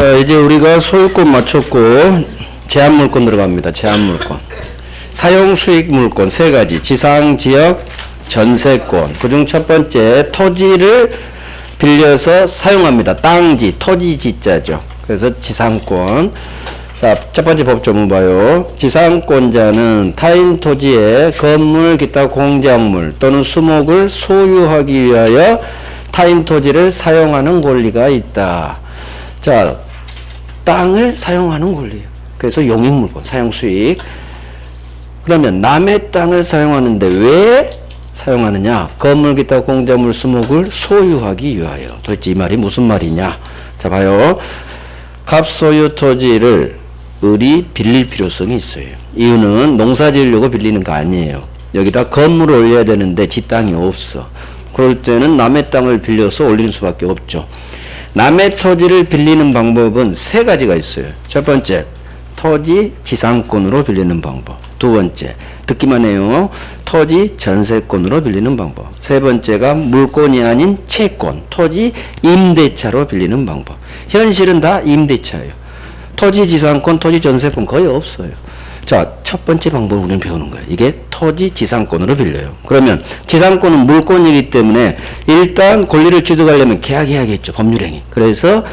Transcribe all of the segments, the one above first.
자, 이제 우리가 소유권 맞췄고 제한물권 들어갑니다. 제한물권. 사용수익물권 세 가지. 지상, 지역, 전세권. 그중 첫 번째 토지를 빌려서 사용합니다. 땅지, 토지지자죠. 그래서 지상권. 자, 첫 번째 법조문 봐요. 지상권자는 타인 토지에 건물, 기타 공작물 또는 수목을 소유하기 위하여 타인 토지를 사용하는 권리가 있다. 자, 땅을 사용하는 권리예요. 그래서 용익물권, 사용수익. 그러면 남의 땅을 사용하는데 왜 사용하느냐? 건물, 기타 공작물, 수목을 소유하기 위하여. 도대체 이 말이 무슨 말이냐? 자, 봐요. 갑소유 토지를 을이 빌릴 필요성이 있어요. 이유는 농사 지으려고 빌리는 거 아니에요. 여기다 건물을 올려야 되는데 지 땅이 없어. 그럴 때는 남의 땅을 빌려서 올리는 수밖에 없죠. 남의 토지를 빌리는 방법은 세 가지가 있어요. 첫 번째, 토지 지상권으로 빌리는 방법. 두 번째, 듣기만 해요. 토지 전세권으로 빌리는 방법. 세 번째가 물권이 아닌 채권, 토지 임대차로 빌리는 방법. 현실은 다 임대차예요. 토지 지상권, 토지 전세권 거의 없어요. 자, 첫 번째 방법을 우리는 배우는 거예요. 이게 토지 지상권으로 빌려요. 그러면 지상권은 물권이기 때문에 일단 권리를 취득하려면 계약해야겠죠. 법률행위. 그래서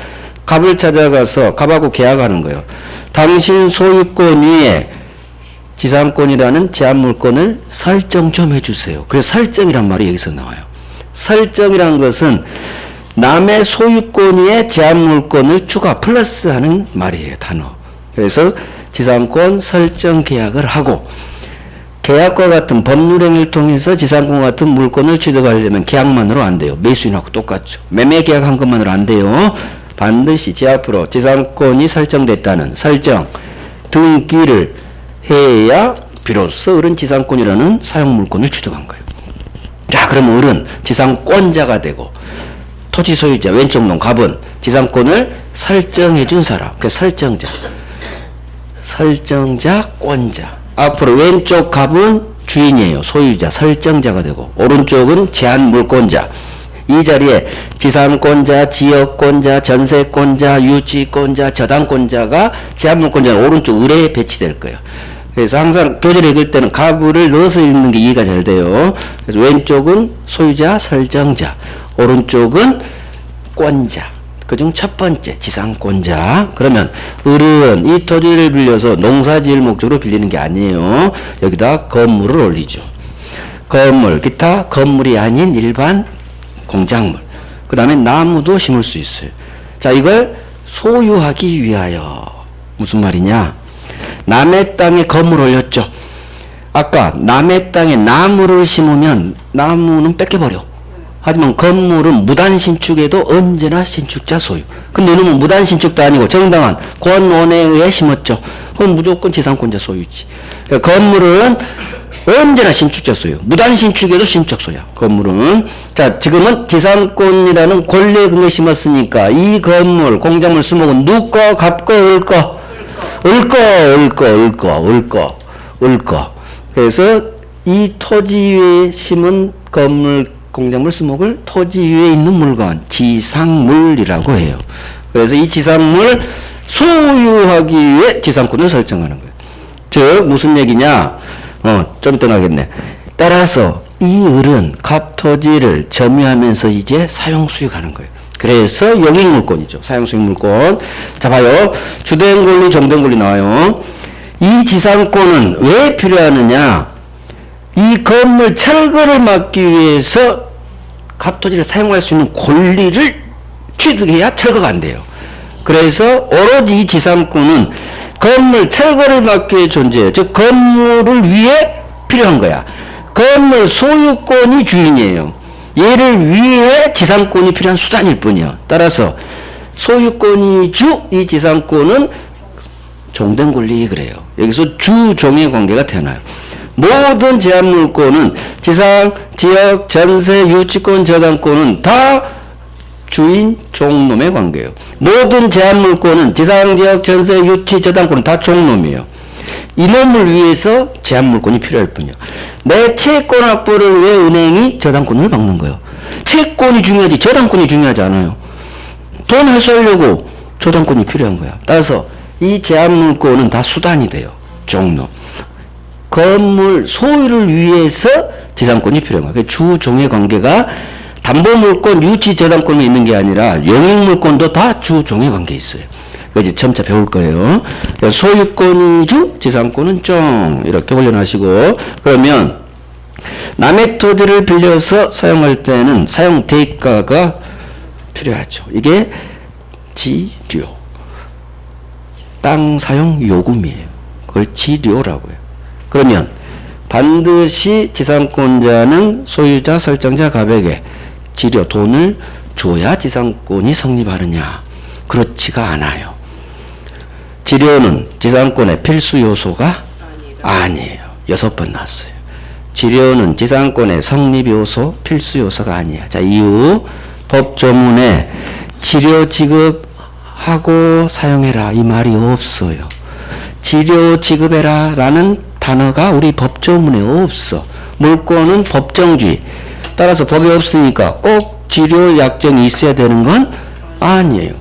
갑을 찾아가서 갑하고 계약하는 거예요. 당신 소유권 위에 지상권이라는 제한물권을 설정 좀 해주세요. 그래서 설정이란 말이 여기서 나와요. 설정이란 것은 남의 소유권 위에 제한물권을 추가 플러스하는 말이에요. 단어. 그래서 지상권 설정 계약을 하고 계약과 같은 법률행위를 통해서 지상권 같은 물권을 취득하려면 계약만으로 안 돼요. 매수인하고 똑같죠. 매매 계약한 것만으로 안 돼요. 반드시 제 앞으로 지상권이 설정됐다는 설정 등기를 해야 비로소 을은 지상권이라는 사용물권을 취득한 거예요. 자, 그럼 을은 지상권자가 되고 토지 소유자 왼쪽 놈 갑은 지상권을 설정해 준 사람. 그 설정자. 설정자, 권자. 앞으로 왼쪽 갑은 주인이에요. 소유자, 설정자가 되고 오른쪽은 제한물권자. 이 자리에 지상권자, 지역권자, 전세권자, 유치권자, 저당권자가 제한물권자는 오른쪽 을에 배치될 거예요. 그래서 항상 교재를 읽을 때는 갑을 넣어서 읽는 게 이해가 잘 돼요. 그래서 왼쪽은 소유자, 설정자, 오른쪽은 권자. 그중 첫 번째 지상권자. 그러면 을은 이 토지를 빌려서 농사 지을 목적으로 빌리는 게 아니에요. 여기다 건물을 올리죠. 건물, 기타 건물이 아닌 일반 공작물. 그 다음에 나무도 심을 수 있어요. 자, 이걸 소유하기 위하여. 무슨 말이냐? 남의 땅에 건물 올렸죠. 아까 남의 땅에 나무를 심으면 나무는 뺏겨버려. 하지만 건물은 무단신축에도 언제나 신축자 소유. 근데 이놈은 무단신축도 아니고 정당한 권원에 의해 심었죠. 그건 무조건 지상권자 소유지. 그러니까 건물은 언제나 신축자 소유. 무단신축에도 신축 소유야. 건물은. 자, 지금은 지상권이라는 권리에 근거해 심었으니까 이 건물, 공작물, 수목은 누 거, 갑 거, 을 거? 을 거. 그래서 이 토지 위에 심은 건물, 공작물, 수목을 토지 위에 있는 물건, 지상물이라고 해요. 그래서 이 지상물 소유하기 위해 지상권을 설정하는 거예요. 즉, 무슨 얘기냐? 좀 이따 나겠네. 따라서 이 을은 갑토지를 점유하면서 이제 사용수익하는 거예요. 그래서 용익물권이죠. 사용수익물권. 자, 봐요. 주된 권리, 종된 권리 나와요. 이 지상권은 왜 필요하느냐? 이 건물 철거를 막기 위해서 갑토지를 사용할 수 있는 권리를 취득해야 철거가 안 돼요. 그래서 오로지 이 지상권은 건물 철거를 막기 위해 존재해요. 즉 건물을 위해 필요한 거야. 건물 소유권이 주인이에요. 얘를 위해 지상권이 필요한 수단일 뿐이야. 따라서 소유권이 주, 이 지상권은 종된 권리 그래요. 여기서 주종의 관계가 태어나요. 모든 제한물권은 지상, 지역, 전세, 유치권, 저당권은 다 주인, 종놈의 관계예요. 모든 제한물권은 지상, 지역, 전세, 유치, 저당권은 다 종놈이에요. 이놈을 위해서 제한물권이 필요할 뿐이야. 내 채권 확보를 위해 은행이 저당권을 막는 거예요. 채권이 중요하지 저당권이 중요하지 않아요. 돈 회수하려고 저당권이 필요한 거야. 따라서 이 제한물권은 다 수단이 돼요. 종로. 건물 소유를 위해서 지상권이 필요한 거야. 주종의 관계가 담보물권 유치 저당권이 있는 게 아니라 영익물권도 다 주종의 관계 있어요. 이제 점차 배울 거예요. 소유권이 주, 지상권은 종 이렇게 훈련하시고 그러면 남의 토지를 빌려서 사용할 때는 사용 대가가 필요하죠. 이게 지료, 땅 사용 요금이에요. 그걸 지료라고 해요. 그러면 반드시 지상권자는 소유자, 설정자, 갑에게 지료, 돈을 줘야 지상권이 성립하느냐? 그렇지가 않아요. 지료는 지상권의 필수 요소가 아니에요. 6번 나왔어요. 지료는 지상권의 성립 요소, 필수 요소가 아니야. 자, 이유 법조문에 지료 지급하고 사용해라 이 말이 없어요. 지료 지급해라 라는 단어가 우리 법조문에 없어. 물권은 법정주의. 따라서 법이 없으니까 꼭 지료 약정이 있어야 되는 건 아니에요.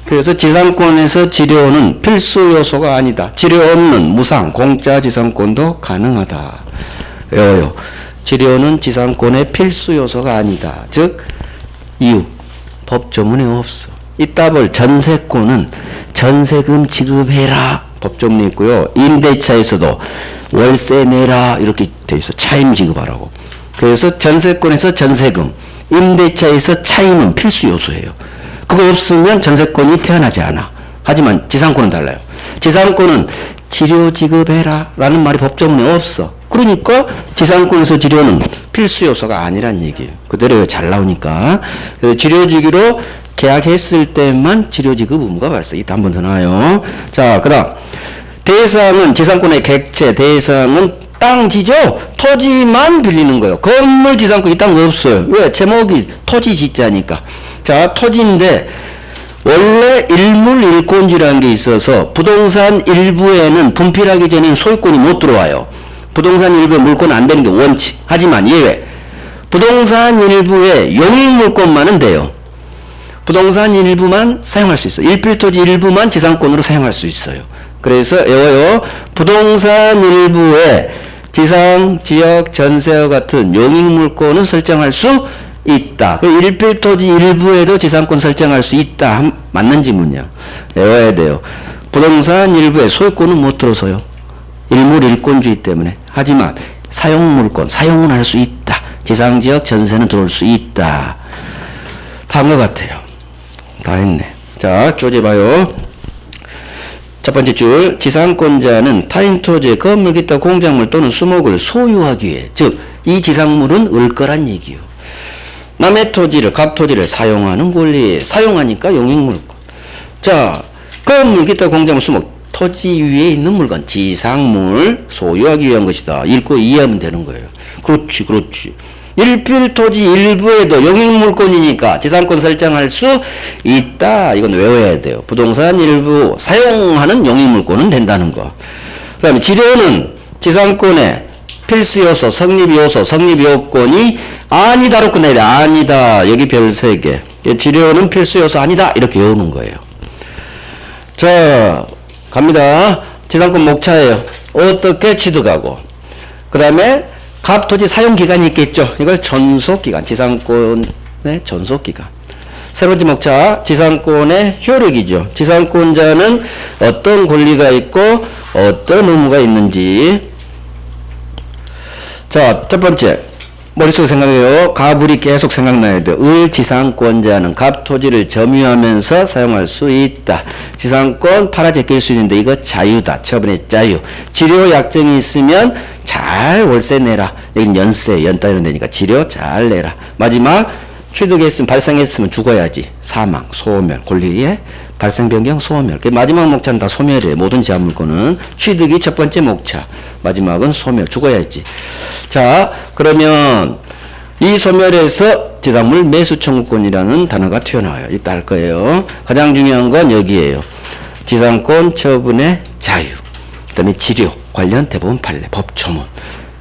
그래서 지상권에서 지료는 필수 요소가 아니다. 지료 없는 무상, 공짜 지상권도 가능하다. 외워요. 지료는 지상권의 필수 요소가 아니다. 즉 이유 법조문에 없어. 이따 볼 전세권은 전세금 지급해라 법조문에 있고요. 임대차에서도 월세 내라 이렇게 돼 있어. 차임 지급하라고. 그래서 전세권에서 전세금, 임대차에서 차임은 필수 요소예요. 그거 없으면 전세권이 태어나지 않아. 하지만 지상권은 달라요. 지상권은 지료 지급해라 라는 말이 법조문에 없어. 그러니까 지상권에서 지료는 필수 요소가 아니란 얘기예요. 그대로 잘 나오니까. 그래서 지료 주기로 계약했을 때만 지료 지급 의무가 발생. 이따 한 번 더 나와요. 자, 그 다음 대상은 지상권의 객체, 대상은 땅지죠. 토지만 빌리는 거예요. 건물 지상권 이딴 거 없어요. 왜? 제목이 토지 지자니까. 자, 토지인데 원래 일물일권주라는 게 있어서 부동산 일부에는 분필하기 전에 소유권이 못 들어와요. 부동산 일부에 물권 안 되는 게 원칙. 하지만 예외. 부동산 일부에 용익물권만은 돼요. 부동산 일부만 사용할 수 있어요. 일필토지 일부만 지상권으로 사용할 수 있어요. 그래서 외워요. 부동산 일부에 지상, 지역, 전세와 같은 용익물권은 설정할 수 있다. 일필토지 일부에도 지상권 설정할 수 있다. 맞는 지문이야. 외워야 돼요. 부동산 일부에 소유권은 못 들어서요. 일물일권주의 때문에. 하지만 사용물권, 사용은 할 수 있다. 지상지역, 전세는 들어올 수 있다. 다 한 것 같아요. 다 했네. 자, 교재 봐요. 첫 번째 줄, 지상권자는 타인 토지의 건물, 기타 공작물 또는 수목을 소유하기 위해, 즉 이 지상물은 을 거란 얘기요. 남의 토지를, 갑토지를 사용하는 권리, 사용하니까 용익물권. 자, 건물, 기타 공작물, 수목, 토지 위에 있는 물건, 지상물, 소유하기 위한 것이다. 읽고 이해하면 되는 거예요. 그렇지, 그렇지. 일필토지 일부에도 용익물권이니까 지상권 설정할 수 있다. 이건 외워야 돼요. 부동산 일부 사용하는 용익물권은 된다는 거. 그 다음에 지료는 지상권의 필수요소, 성립요소, 성립요건이 아니다로 끝내야 돼. 아니다. 여기 별 3개. 지료는 필수요소 아니다. 이렇게 외우는 거예요. 자, 갑니다. 지상권 목차예요. 어떻게 취득하고. 그 다음에 갑토지 사용기간이 있겠죠. 이걸 전속기간, 지상권의 전속기간. 세 번째 목차, 지상권의 효력이죠. 지상권자는 어떤 권리가 있고 어떤 의무가 있는지. 자, 첫 번째, 머릿속에 생각해요. 갑을이 계속 생각나야 돼요. 을 지상권자는 갑토지를 점유하면서 사용할 수 있다. 지상권 팔아 제낄 수 있는데 이거 자유다. 처분의 자유. 지료 약정이 있으면 잘 월세 내라. 여기는 연세, 연따 이런 데니까 지료 잘 내라. 마지막 취득했으면 발생했으면 죽어야지. 사망, 소멸, 권리의 발생, 변경, 소멸. 마지막 목차는 다 소멸이에요. 모든 제한물권은. 취득이 첫 번째 목차. 마지막은 소멸, 죽어야지. 자, 그러면 이 소멸에서 지상물 매수 청구권이라는 단어가 튀어나와요. 이따 할 거예요. 가장 중요한 건 여기에요. 지상권 처분의 자유. 그 다음에 지료, 관련 대법원 판례, 법조문.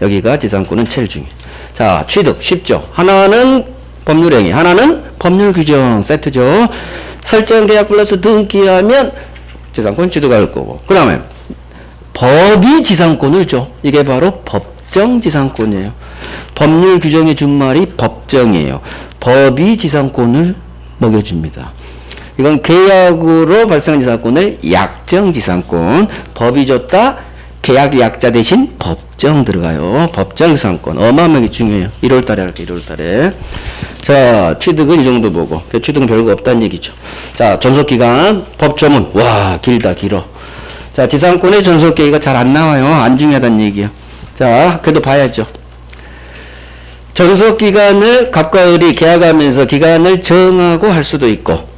여기가 지상권은 제일 중요해요. 자, 취득 쉽죠. 하나는 법률행위, 하나는 법률 규정 세트죠. 설정 계약 플러스 등기하면 지상권 취득할 거고. 그 다음에 법이 지상권을 줘. 이게 바로 법정 지상권이에요. 법률 규정의 준말이 법정이에요. 법이 지상권을 먹여줍니다. 이건 계약으로 발생한 지상권을 약정 지상권. 법이 줬다. 계약 약자 대신 법정 들어가요. 법정 지상권. 어마어마하게 중요해요. 1월달에 할게요. 1월달에. 자, 취득은 이 정도 보고. 취득은 별거 없다는 얘기죠. 자, 전속기간, 법조문. 와, 길다, 길어. 자, 지상권의 전속기간이 잘 안 나와요. 안 중요하다는 얘기야. 자, 그래도 봐야죠. 전속기간을 갑과 을이 계약하면서 기간을 정하고 할 수도 있고,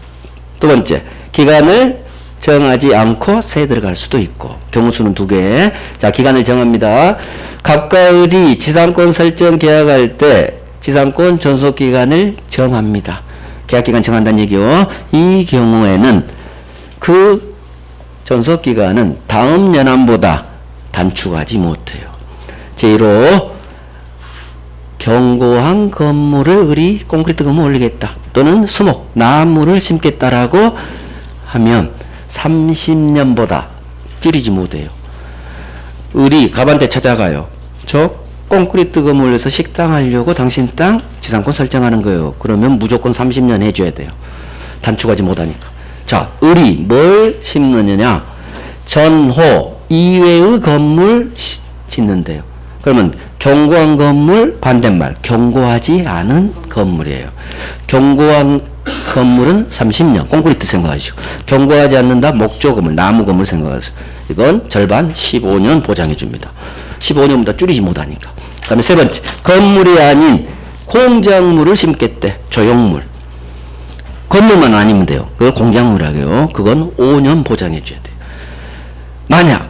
두 번째, 기간을 정하지 않고 새 들어갈 수도 있고, 경우수는 2개. 자, 기간을 정합니다. 갑과 을이 지상권 설정 계약할 때 지상권 전속기간을 정합니다. 계약기간 정한다는 얘기요. 이 경우에는 그 전속기간은 다음 연함보다 단축하지 못해요. 제1호 견고한 건물을 을이 콘크리트 건물 올리겠다. 또는 수목, 나무를 심겠다라고 하면 30년보다 줄이지 못해요. 을이 갑한테 찾아가요. 저 콘크리트 건물에서 식당 하려고 당신 땅 지상권 설정하는 거예요. 그러면 무조건 30년 해줘야 돼요. 단축하지 못하니까. 자, 을이 뭘 심느냐? 전호 이외의 건물 짓는데요. 그러면 견고한 건물 반대말 견고하지 않은 건물이에요. 견고한 건물은 30년 콘크리트 생각하시고, 견고하지 않는다 목조 건물 나무 건물 생각하세요. 이건 절반 15년 보장해 줍니다. 15년보다 줄이지 못하니까. 그 다음에 세 번째, 건물이 아닌 공작물을 심겠대. 조형물. 건물만 아니면 돼요. 그걸 공작물이라고요. 그건 5년 보장해 줘야 돼요. 만약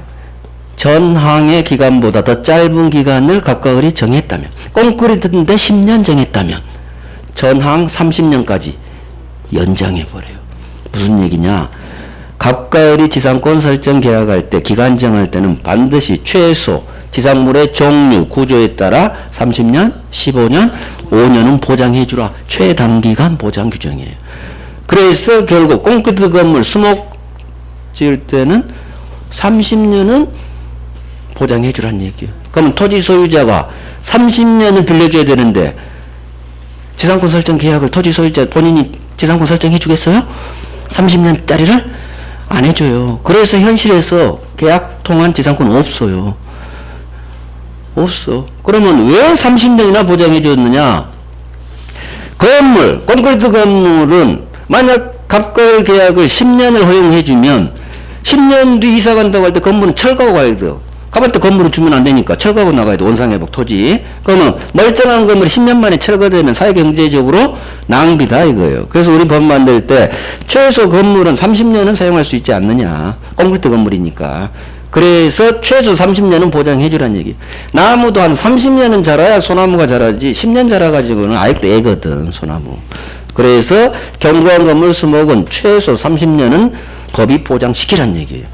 전항의 기간보다 더 짧은 기간을 갑과 을이 정했다면, 콘크리트인데 10년 정했다면 전항 30년까지 연장해버려요. 무슨 얘기냐? 갑과 을이 지상권 설정 계약할 때, 기간 정할 때는 반드시 최소 지상물의 종류, 구조에 따라 30년, 15년, 5년은 보장해주라. 최단기간 보장 규정이에요. 그래서 결국 콘크리트 건물 수목 지을 때는 30년은 보장해주란 얘기예요. 그러면 토지 소유자가 30년을 빌려줘야 되는데 지상권 설정 계약을 토지 소유자 본인이 지상권 설정해 주겠어요? 30년짜리를 안 해줘요. 그래서 현실에서 계약 통한 지상권 없어요. 없어. 그러면 왜 30년이나 보장해 줬느냐? 건물, 콘크리트 건물은 만약 갑과 계약을 10년을 허용해 주면 10년 뒤 이사 간다고 할 때 건물은 철거하고 가야 돼요. 갑한테 건물을 주면 안 되니까 철거하고 나가야 돼. 원상회복 토지. 그러면 멀쩡한 건물이 10년 만에 철거되면 사회경제적으로 낭비다 이거예요. 그래서 우리 법 만들 때 최소 건물은 30년은 사용할 수 있지 않느냐. 콘크리트 건물이니까. 그래서 최소 30년은 보장해 주란 얘기. 나무도 한 30년은 자라야 소나무가 자라지 10년 자라가지고는 아직도 애거든 소나무. 그래서 견고한 건물 수목은 최소 30년은 법이 보장시키란 얘기예요.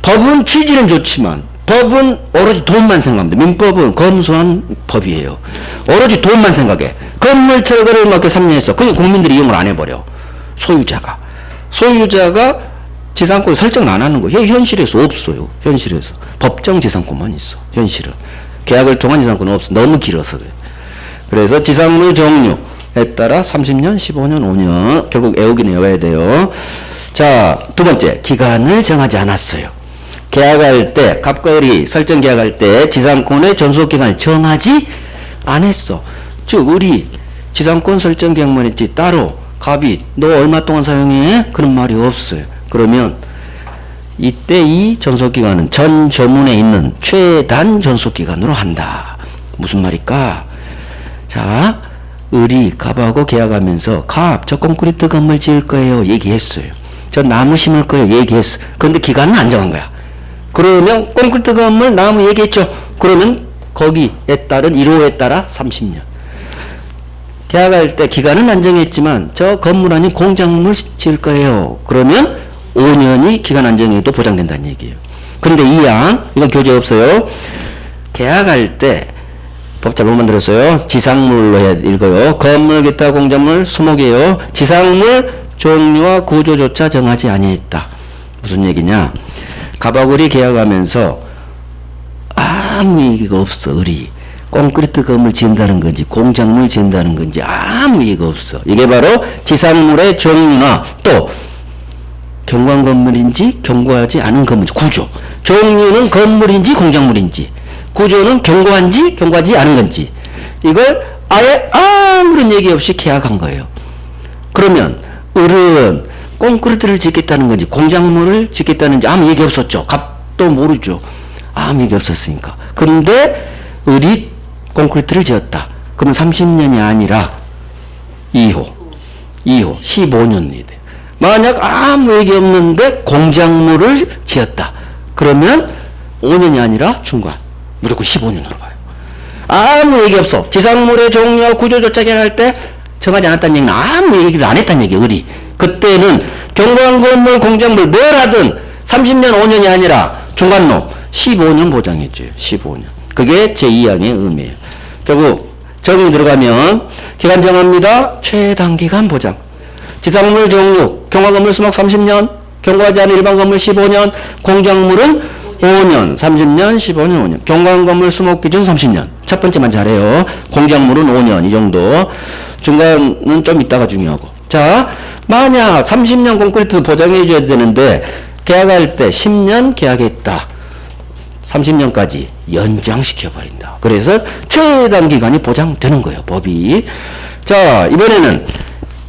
법은 취지는 좋지만 법은 오로지 돈만 생각합니다. 민법은 검소한 법이에요. 오로지 돈만 생각해. 건물 철거를 맡겨 3년 했어. 그게 국민들이 이용을 안 해버려. 소유자가 지상권 설정을 안 하는 거예요. 현실에서 없어요. 현실에서 법정 지상권만 있어. 현실은 계약을 통한 지상권은 없어. 너무 길어서 그래. 그래서 지상물 종류에 따라 30년, 15년, 5년 결국 애우긴 외워야 돼요. 자, 두 번째, 기간을 정하지 않았어요. 계약할 때, 갑과 을이 설정 계약할 때 지상권의 전속기간을 정하지 않았어. 즉, 을이 지상권 설정 계약만 했지 따로 갑이 너 얼마 동안 사용해? 그런 말이 없어요. 그러면 이때 이 전속기간은 전 조문에 있는 최단 전속기간으로 한다. 무슨 말일까? 자, 을이 갑하고 계약하면서 갑, 저 콘크리트 건물 지을 거예요. 얘기했어요. 저 나무 심을 거예요. 얘기했어. 그런데 기간은 안 정한 거야. 그러면 콘크리트 건물 나무 얘기했죠. 그러면 거기에 따른 1호에 따라 30년. 계약할 때 기간은 안 정했지만 저 건물 아닌 공작물 지을 거예요. 그러면 5년이 기간 안 정해도 보장된다는 얘기예요. 근데 이 양, 이건 교재 없어요. 계약할 때 법 잘못 만들었어요. 지상물로 해야 읽어요. 건물, 기타, 공작물, 수목이에요. 지상물 종류와 구조조차 정하지 아니했다. 무슨 얘기냐? 갑하구리 계약하면서 아무 얘기가 없어. 을이 콘크리트 건물 지은다는 건지 공작물 지은다는 건지 아무 얘기가 없어. 이게 바로 지상물의 종류나 또 경관 건물인지 경고하지 않은 건물인지 구조. 종류는 건물인지 공작물인지, 구조는 경고한지 경고하지 않은 건지, 이걸 아예 아무런 얘기 없이 계약한 거예요. 그러면 을은 콘크리트를 짓겠다는 건지 공작물을 짓겠다는지 아무 얘기 없었죠. 갑도 모르죠. 아무 얘기 없었으니까. 그런데 을이 콘크리트를 지었다. 그럼 30년이 아니라 2호 15년이 돼요. 만약 아무 얘기 없는데 공작물을 지었다. 그러면 5년이 아니라 중간 무조건 15년으로 봐요. 아무 얘기 없어. 지상물의 종류와 구조조차 계약할 때 정하지 않았다는 얘기는 아무 얘기를 안 했다는 얘기예요. 을이. 그때는 경관건물 공작물 뭘 하든 30년 5년이 아니라 중간로 15년 보장해줘요. 15년. 그게 제2항의 의미예요. 결국 정리 들어가면 기간 정합니다. 최단기간 보장. 지상물 종류 경관건물 수목 30년, 경고하지 않은 일반 건물 15년, 공작물은 5년, 30년, 15년, 5년. 경관건물 수목 기준 30년. 첫 번째만 잘해요. 공작물은 5년 이 정도. 중간은 좀 이따가 중요하고. 자, 만약 30년 콘크리트 보장해 줘야 되는데 계약할 때 10년 계약했다. 30년까지 연장시켜버린다. 그래서 최단기간이 보장되는 거예요. 법이. 자, 이번에는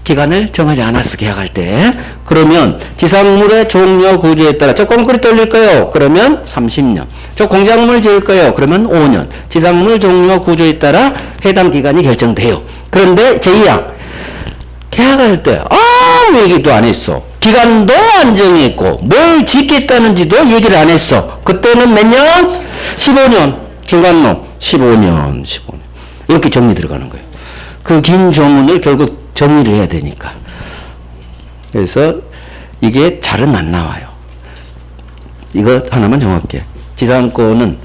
기간을 정하지 않았어. 계약할 때. 그러면 지상물의 종류 구조에 따라 저 콘크리트 올릴까요? 그러면 30년. 저 공작물 지을까요? 그러면 5년. 지상물 종류와 구조에 따라 해당 기간이 결정돼요. 그런데 제2항 계약할 때 아무 얘기도 안 했어. 기간도 안 정했고 뭘 짓겠다는지도 얘기를 안 했어. 그때는 몇 년? 15년. 중간로 15년. 이렇게 정리 들어가는 거예요. 그 긴 조문을 결국 정리를 해야 되니까. 그래서 이게 잘은 안 나와요. 이거 하나만 정할게. 지상권은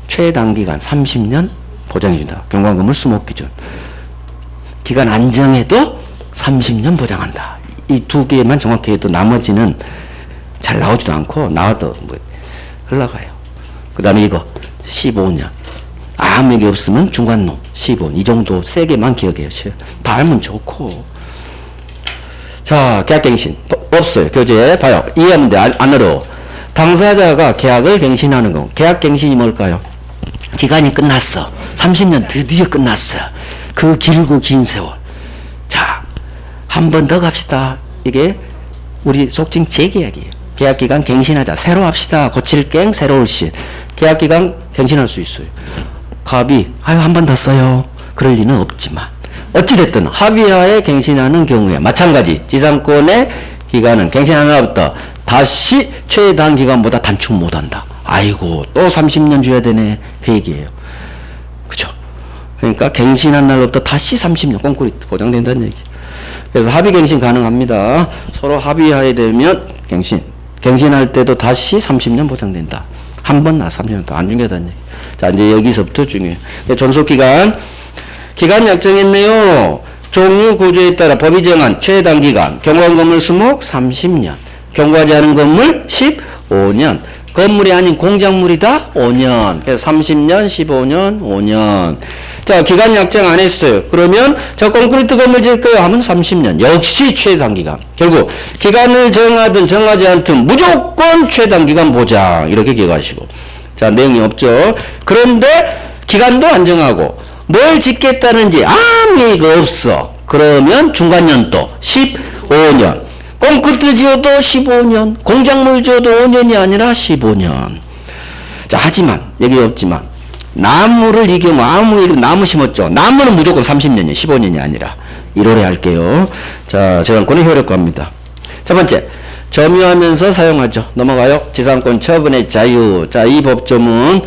최단기간 30년 보장해준다. 경관건물 수목기준. 기간 안 정해도 30년 보장한다. 이 두 개만 정확히 해도 나머지는 잘 나오지도 않고 나와도 뭐 흘러가요. 그 다음에 이거 15년. 아무 얘기 없으면 중간로 15년. 이 정도 세 개만 기억해요. 다 알면 좋고. 자, 계약갱신 없어요. 교재 봐요. 이해하면 돼. 안 어려워. 당사자가 계약을 갱신하는 거. 계약갱신이 뭘까요? 기간이 끝났어. 30년 드디어 끝났어. 그 길고 긴 세월. 자, 한 번 더 갑시다. 이게 우리 속칭 재계약이에요. 계약기간 갱신하자. 새로 합시다. 고칠갱 새로울 시. 계약기간 갱신할 수 있어요. 갑이 한 번 더 써요. 그럴 리는 없지만 어찌됐든 합의하에 갱신하는 경우에 마찬가지 지상권의 기간은 갱신하는 날부터 다시 최단 기간보다 단축 못한다. 아이고 또 30년 줘야 되네. 그 얘기예요. 그죠? 그러니까 갱신한 날부터 다시 30년 콘크리트 보장된다는 얘기. 그래서 합의 갱신 가능합니다. 서로 합의하에 되면 갱신할 때도 다시 30년 보장된다. 한 번 나 30년 더 안 중요하다는 얘기. 자, 이제 여기서부터 중요해요. 존속기간. 기간 약정했네요. 종류 구조에 따라 법이 정한 최단기간. 경고한 건물 수목 30년. 경고하지 않은 건물 15년. 건물이 아닌 공작물이다 5년. 그래서 30년, 15년, 5년. 자, 기간 약정 안 했어요. 그러면 저 콘크리트 건물 지을 거예요 하면 30년. 역시 최단기간. 결국 기간을 정하든 정하지 않든 무조건 최단기간 보장. 이렇게 기억하시고. 자, 내용이 없죠. 그런데 기간도 안 정하고 뭘 짓겠다는지 아무 얘기가 없어. 그러면 중간연도 15년. 콘크리트 지어도 15년. 공작물 지어도 5년이 아니라 15년. 자, 하지만 얘기 없지만 나무를 이 경우 나무 심었죠. 나무는 무조건 30년이에요. 15년이 아니라. 1월에 할게요. 자, 지상권의 효력과입니다. 첫 번째, 점유하면서 사용하죠. 넘어가요. 지상권 처분의 자유. 자, 이 법조문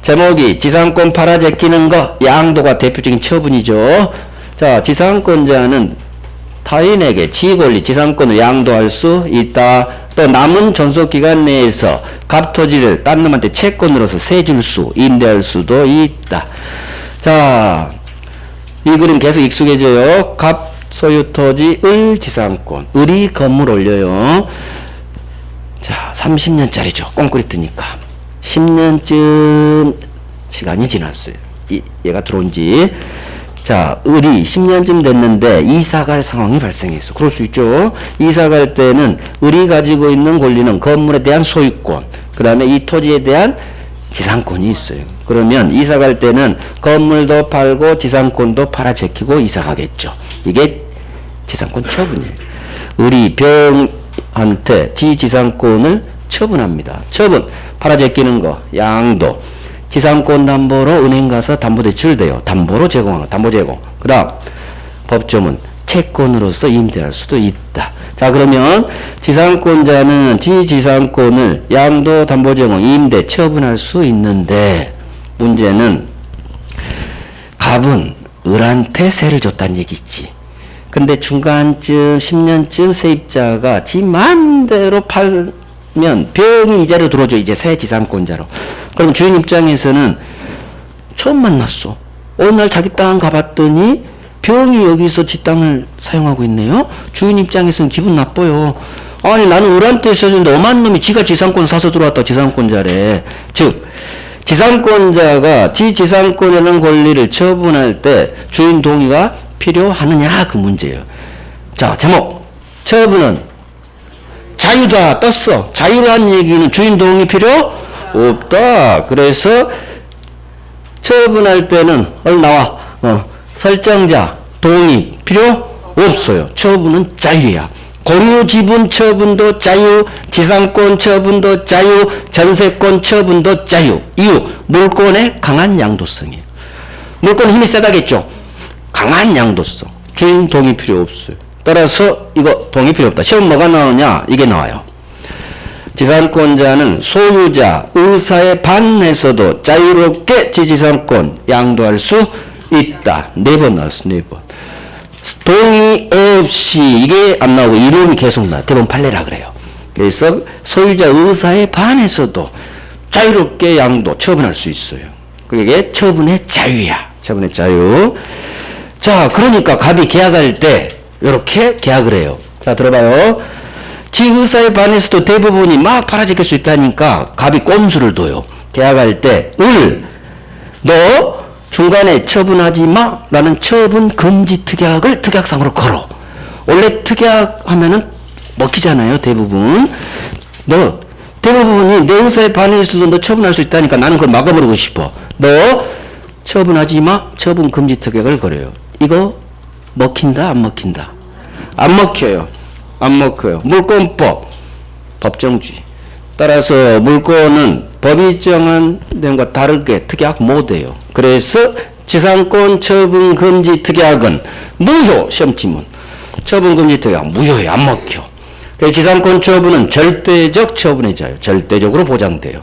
제목이 지상권 팔아 제끼는 거. 양도가 대표적인 처분이죠. 자, 지상권자는 타인에게 지권리 지상권을 양도할 수 있다. 또 남은 존속기간 내에서 갑토지를 딴 놈한테 채권으로서 세줄 수, 임대할 수도 있다. 자, 이 글은 계속 익숙해져요. 소유 토지 을 지상권. 을이 건물 올려요. 자, 30년짜리죠. 꽁꾸리 뜨니까. 10년쯤 시간이 지났어요. 얘가 들어온 지. 자, 을이 10년쯤 됐는데 이사 갈 상황이 발생했어. 그럴 수 있죠. 이사 갈 때는 을이 가지고 있는 권리는 건물에 대한 소유권, 그 다음에 이 토지에 대한 지상권이 있어요. 그러면 이사 갈 때는 건물도 팔고 지상권도 팔아 제끼고 이사 가겠죠. 이게 지상권 처분이에요. 을이 병한테 지지상권을 처분합니다. 처분, 팔아 제끼는 거, 양도. 지상권 담보로 은행 가서 담보대출 돼요. 담보로 제공하는 거, 담보 제공. 그 다음, 법조문, 채권으로서 임대할 수도 있다. 자, 그러면 지상권자는 지지상권을 양도, 담보 제공, 임대, 처분할 수 있는데, 문제는 갑은 을한테 세를 줬다는 얘기 있지. 근데 중간쯤 10년쯤 세입자가 지 마음대로 팔면 병이 이자로 들어오죠. 이제 새 지상권자로. 그럼 주인 입장에서는 처음 만났어. 어느 날 자기 땅 가봤더니 병이 여기서 지 땅을 사용하고 있네요. 주인 입장에서는 기분 나빠요. 아니 나는 을한테 있었는데 엄한 놈이 지가 지상권 사서 들어왔다. 지상권자래. 즉 지상권자가 지지상권이라는 권리를 처분할 때 주인 동의가 필요하느냐 그 문제예요. 자, 제목 처분은 자유다 떴어. 자유란 얘기는 주인 동의 필요 없다. 그래서 처분할 때는 얼른 나와. 설정자 동의 필요 없어요. 처분은 자유야. 공유 지분 처분도 자유, 지상권 처분도 자유, 전세권 처분도 자유. 이유, 물권의 강한 양도성이에요. 물권 힘이 세다겠죠. 강한 양도성. 주인 동의 필요 없어요. 따라서 이거 동의 필요 없다. 시험 뭐가 나오냐? 이게 나와요. 지상권자는 소유자 의사에 반해서도 자유롭게 지지상권 양도할 수 있다. 4번 나왔어. 4번. 동의 없이 이게 안 나오고 이름이 계속 나. 대부분 판례라 그래요. 그래서 소유자 의사에 반해서도 자유롭게 양도 처분할 수 있어요. 그게 처분의 자유야. 처분의 자유. 자, 그러니까 갑이 계약할 때 이렇게 계약을 해요. 자, 들어봐요. 지 의사에 반해서도 대부분이 막 팔아제낄 수 있다니까 갑이 꼼수를 둬요. 계약할 때 너 중간에 처분하지 마 라는 처분 금지 특약을 특약상으로 걸어. 원래 특약하면은 먹히잖아요. 대부분. 너 대부분이 내 의사에 반해서도 너 처분할 수 있다니까 나는 그걸 막아버리고 싶어. 너 처분하지 마 처분 금지 특약을 걸어요. 이거 먹힌다 안 먹힌다? 안 먹혀요. 안 먹혀요. 물권법 법정주의 따라서 물권은 법이 정한 것과 다르게 특약 못해요. 그래서 지상권 처분 금지 특약은 무효. 시험지문 처분 금지 특약 무효에 안 먹혀. 그래서 지상권 처분은 절대적 처분의 자유, 절대적으로 보장돼요.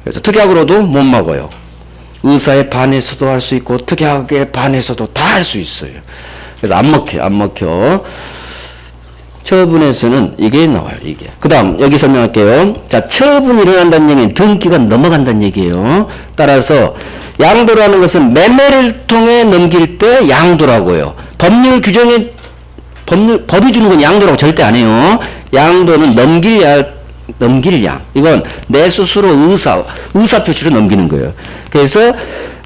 그래서 특약으로도 못 막아요. 의사에 반해서도 할 수 있고 특약에 반해서도 다 할 수 있어요. 그래서 안 먹혀, 안 먹혀. 처분에서는 이게 나와요. 이게. 그 다음 여기 설명할게요. 자, 처분이 일어난다는 얘기는 등기가 넘어간다는 얘기예요. 따라서 양도라는 것은 매매를 통해 넘길 때 양도라고요. 법률 규정에 법이 주는 건 양도라고 절대 안 해요. 양도는 넘길 양. 이건 내 스스로 의사 표시로 넘기는 거예요. 그래서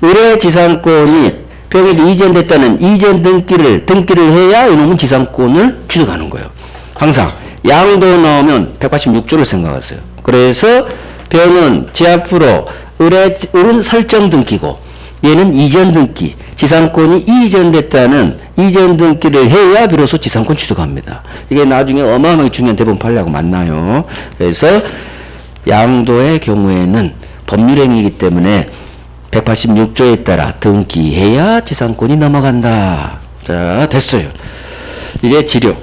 의뢰 지상권이 병에 이전됐다는 이전 등기를 해야 이놈은 지상권을 취득하는 거예요. 항상 양도 나오면 186조를 생각하세요. 그래서 병은 지 앞으로 을은 설정 등기고 얘는 이전 등기, 지상권이 이전됐다는 이전 등기를 해야 비로소 지상권 취득합니다. 이게 나중에 어마어마하게 중요한 대법원 판례하고 만나요. 그래서 양도의 경우에는 법률행위이기 때문에 186조에 따라 등기해야 지상권이 넘어간다. 자, 됐어요. 이제 지료.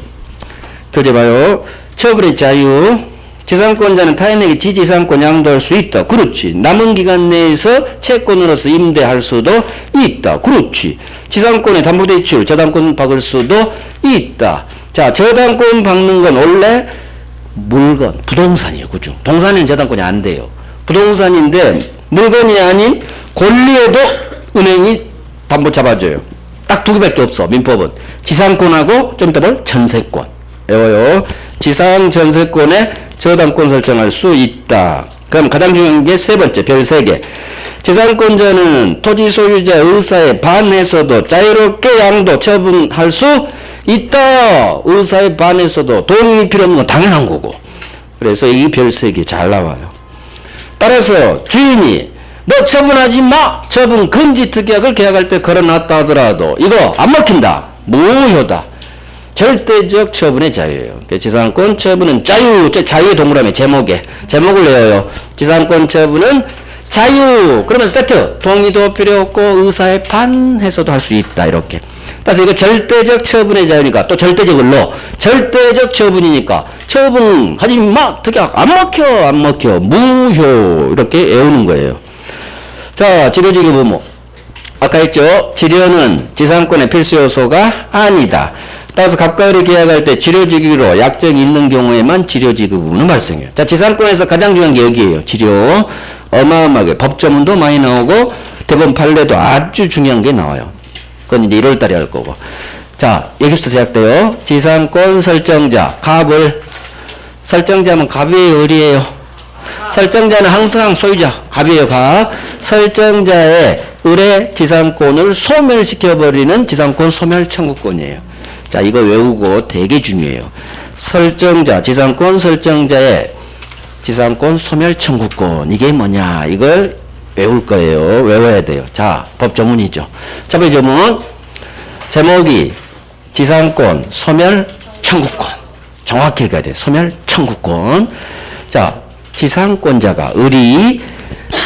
교재 봐요. 처분의 자유. 지상권자는 타인에게 지지상권 양도할 수 있다. 그렇지. 남은 기간 내에서 채권으로서 임대할 수도 있다. 그렇지. 지상권의 담보대출, 저당권 박을 수도 있다. 자, 저당권 박는 건 원래 물건, 부동산이에요. 그죠? 동산에는 저당권이 안 돼요. 부동산인데 물건이 아닌 권리에도 은행이 담보 잡아줘요. 딱 두 개밖에 없어. 민법은 지상권하고 좀 이따 볼 전세권. 외워요. 지상 전세권에 저당권 설정할 수 있다. 그럼 가장 중요한 게 세 번째, 별 3개. 지상권자는 토지 소유자 의사에 반해서도 자유롭게 양도 처분할 수 있다. 의사에 반해서도 동의 필요 없는 건 당연한 거고. 그래서 이 별 3개 잘 나와요. 따라서 주인이 너 처분하지 마! 처분 금지 특약을 계약할 때 걸어놨다 하더라도 이거 안 먹힌다. 무효다. 절대적 처분의 자유예요. 지상권 처분은 자유, 자유의 동그라미 제목을 내어요. 지상권 처분은 자유. 그러면 세트. 동의도 필요 없고 의사에 반해서도 할 수 있다. 이렇게. 따라서 이거 절대적 처분의 자유니까 또 절대적을 넣어. 절대적 처분이니까 처분하지 마. 특약 안 먹혀. 무효. 이렇게 외우는 거예요. 자, 지료지급 의무. 아까 했죠. 지료는 지상권의 필수 요소가 아니다. 따라서 갑과 을이 계약할 때 지료지급으로 약정이 있는 경우에만 지료지급 의무는 발생해요. 자, 지상권에서 가장 중요한 게 여기에요. 지료. 어마어마하게 법조문도 많이 나오고 대법원 판례도 아주 중요한 게 나와요. 그건 이제 1월 달에 할 거고. 자, 여기부터 시작돼요. 지상권 설정자, 갑을. 설정자면 갑이에요, 을이에요? 설정자는 항상 소유자, 갑이에요, 갑. 설정자의 을의 지상권을 소멸시켜버리는 지상권 소멸 청구권이에요. 자, 이거 외우고 되게 중요해요. 설정자, 지상권 설정자의 지상권 소멸 청구권. 이게 뭐냐? 이걸 외울 거예요. 외워야 돼요. 자, 법조문이죠. 첫 번째 조문. 제목이 지상권 소멸 청구권. 정확히 읽어야 돼요. 소멸 청구권. 자, 지상권자가 을이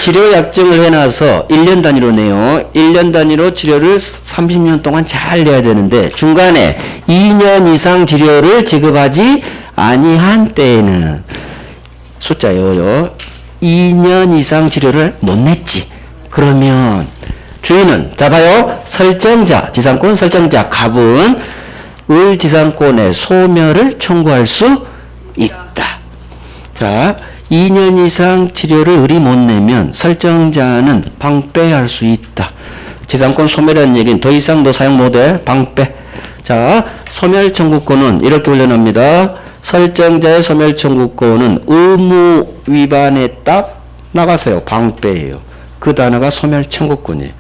치료 약정을 해놔서 1년 단위로 내요. 1년 단위로 치료를 30년 동안 잘 내야 되는데 중간에 2년 이상 치료를 지급하지 아니한 때에는 숫자요. 2년 이상 치료를 못 냈지. 그러면 주인은 자 봐요. 설정자, 지상권 설정자 갑은 을 지상권의 소멸을 청구할 수 있다. 자, 2년 이상 치료를 을이 못 내면 설정자는 방패할 수 있다. 지상권 소멸이라는 얘기는 더 이상 너 사용 못해. 방패. 자, 소멸 청구권은 이렇게 훈련합니다. 설정자의 소멸 청구권은 의무 위반에 딱 나가세요. 방패예요. 그 단어가 소멸 청구권이에요.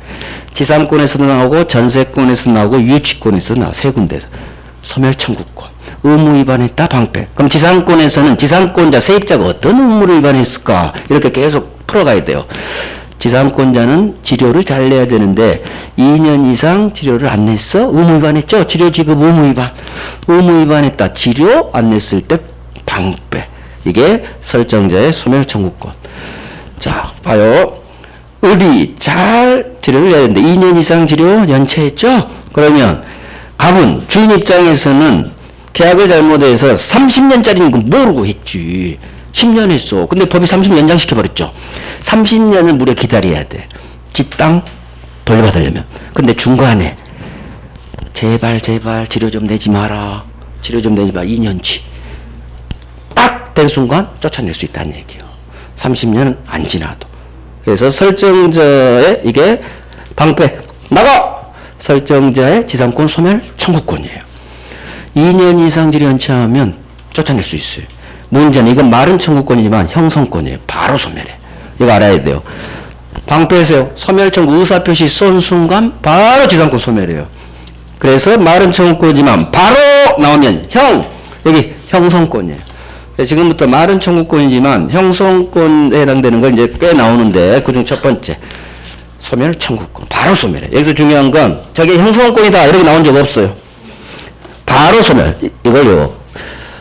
지상권에서도 나오고 전세권에서 나오고 유치권에서 나와. 세 군데서. 소멸 청구권. 의무 위반했다 방패. 그럼 지상권에서는 지상권자 세입자가 어떤 의무를 위반했을까 이렇게 계속 풀어가야 돼요. 지상권자는 치료를 잘 내야 되는데 2년 이상 치료를 안 냈어? 의무 위반했죠? 치료지급 의무 위반. 의무 위반했다. 치료 안 냈을 때 방패. 이게 설정자의 소멸 청구권. 자, 봐요. 을이 잘 치료를 내야 되는데 2년 이상 치료 연체했죠? 그러면 갑은 주인 입장에서는 계약을 잘못해서 30년짜리인 거 모르고 했지. 10년 했어. 근데 법이 30년 연장시켜버렸죠. 30년을 무려 기다려야 돼. 지 땅 돌려받으려면. 근데 중간에 제발 치료 좀 내지 마라. 치료 좀 내지 마. 2년치. 딱 된 순간 쫓아낼 수 있다는 얘기예요. 30년은 안 지나도. 그래서 설정자의 이게 방패. 나가! 설정자의 지상권 소멸 청구권이에요. 2년 이상 치료 연체하면 쫓아낼 수 있어요. 문제는 이건 말은 청구권이지만 형성권이에요. 바로 소멸해. 이거 알아야 돼요. 방패에서요. 소멸 청구 의사표시 쏜 순간 바로 지상권 소멸해요. 그래서 말은 청구권이지만 바로 나오면 여기 형성권이에요. 지금부터 말은 청구권이지만 형성권에 해당되는 걸 이제 꽤 나오는데 그중 첫 번째 소멸 청구권. 바로 소멸해. 여기서 중요한 건 저게 형성권이다 이렇게 나온 적 없어요. 바로 소멸. 이걸요.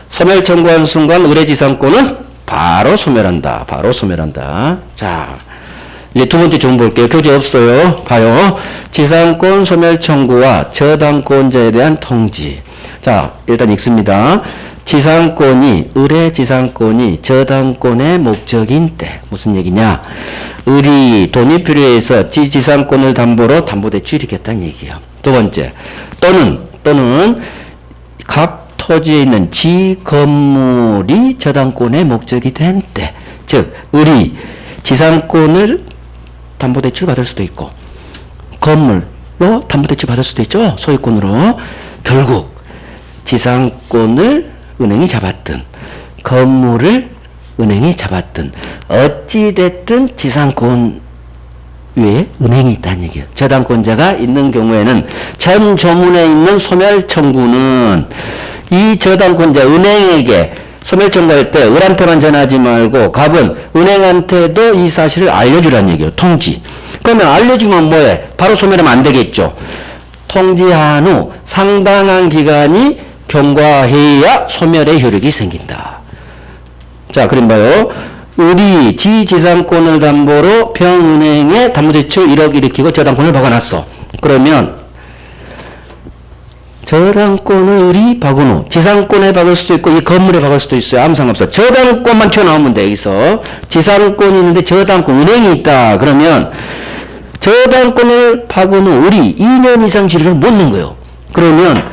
소멸 청구한 순간 의뢰지상권은 바로 소멸한다. 바로 소멸한다. 자, 이제 두 번째 좀 볼게요. 교재 없어요. 봐요. 지상권 소멸 청구와 저당권자에 대한 통지. 자, 일단 읽습니다. 지상권이 의뢰지상권이 저당권의 목적인 때 무슨 얘기냐? 을이 돈이 필요해서 지상권을 담보로 담보대출이겠다는 얘기예요. 두 번째, 또는 갑 토지에 있는 지 건물이 저당권의 목적이 된 때, 즉 을이 지상권을 담보대출 받을 수도 있고 건물 담보대출 받을 수도 있죠. 소유권으로. 결국 지상권을 은행이 잡았든 건물을 은행이 잡았든 어찌됐든 지상권 위에 은행이 있다는 얘기예요. 저당권자가 있는 경우에는 전 조문에 있는 소멸 청구는 이 저당권자 은행에게 소멸 청구할 때 을한테만 전하지 말고 갑은 은행한테도 이 사실을 알려주라는 얘기예요. 통지. 그러면 알려주면 뭐해? 바로 소멸하면 안 되겠죠. 통지한 후 상당한 기간이 경과해야 소멸의 효력이 생긴다. 자, 그림 봐요. 을이 지지상권을 담보로 평은행에 담보대출 1억 일으키고 저당권을 박아놨어. 그러면 저당권을 을이 박은 후 지상권에 박을 수도 있고 이 건물에 박을 수도 있어요. 아무 상관없어. 저당권만 튀어나오면 돼. 여기서 지상권이 있는데 저당권 은행이 있다. 그러면 저당권을 박은 후 을이 2년 이상 지료를 못 낸 거예요. 그러면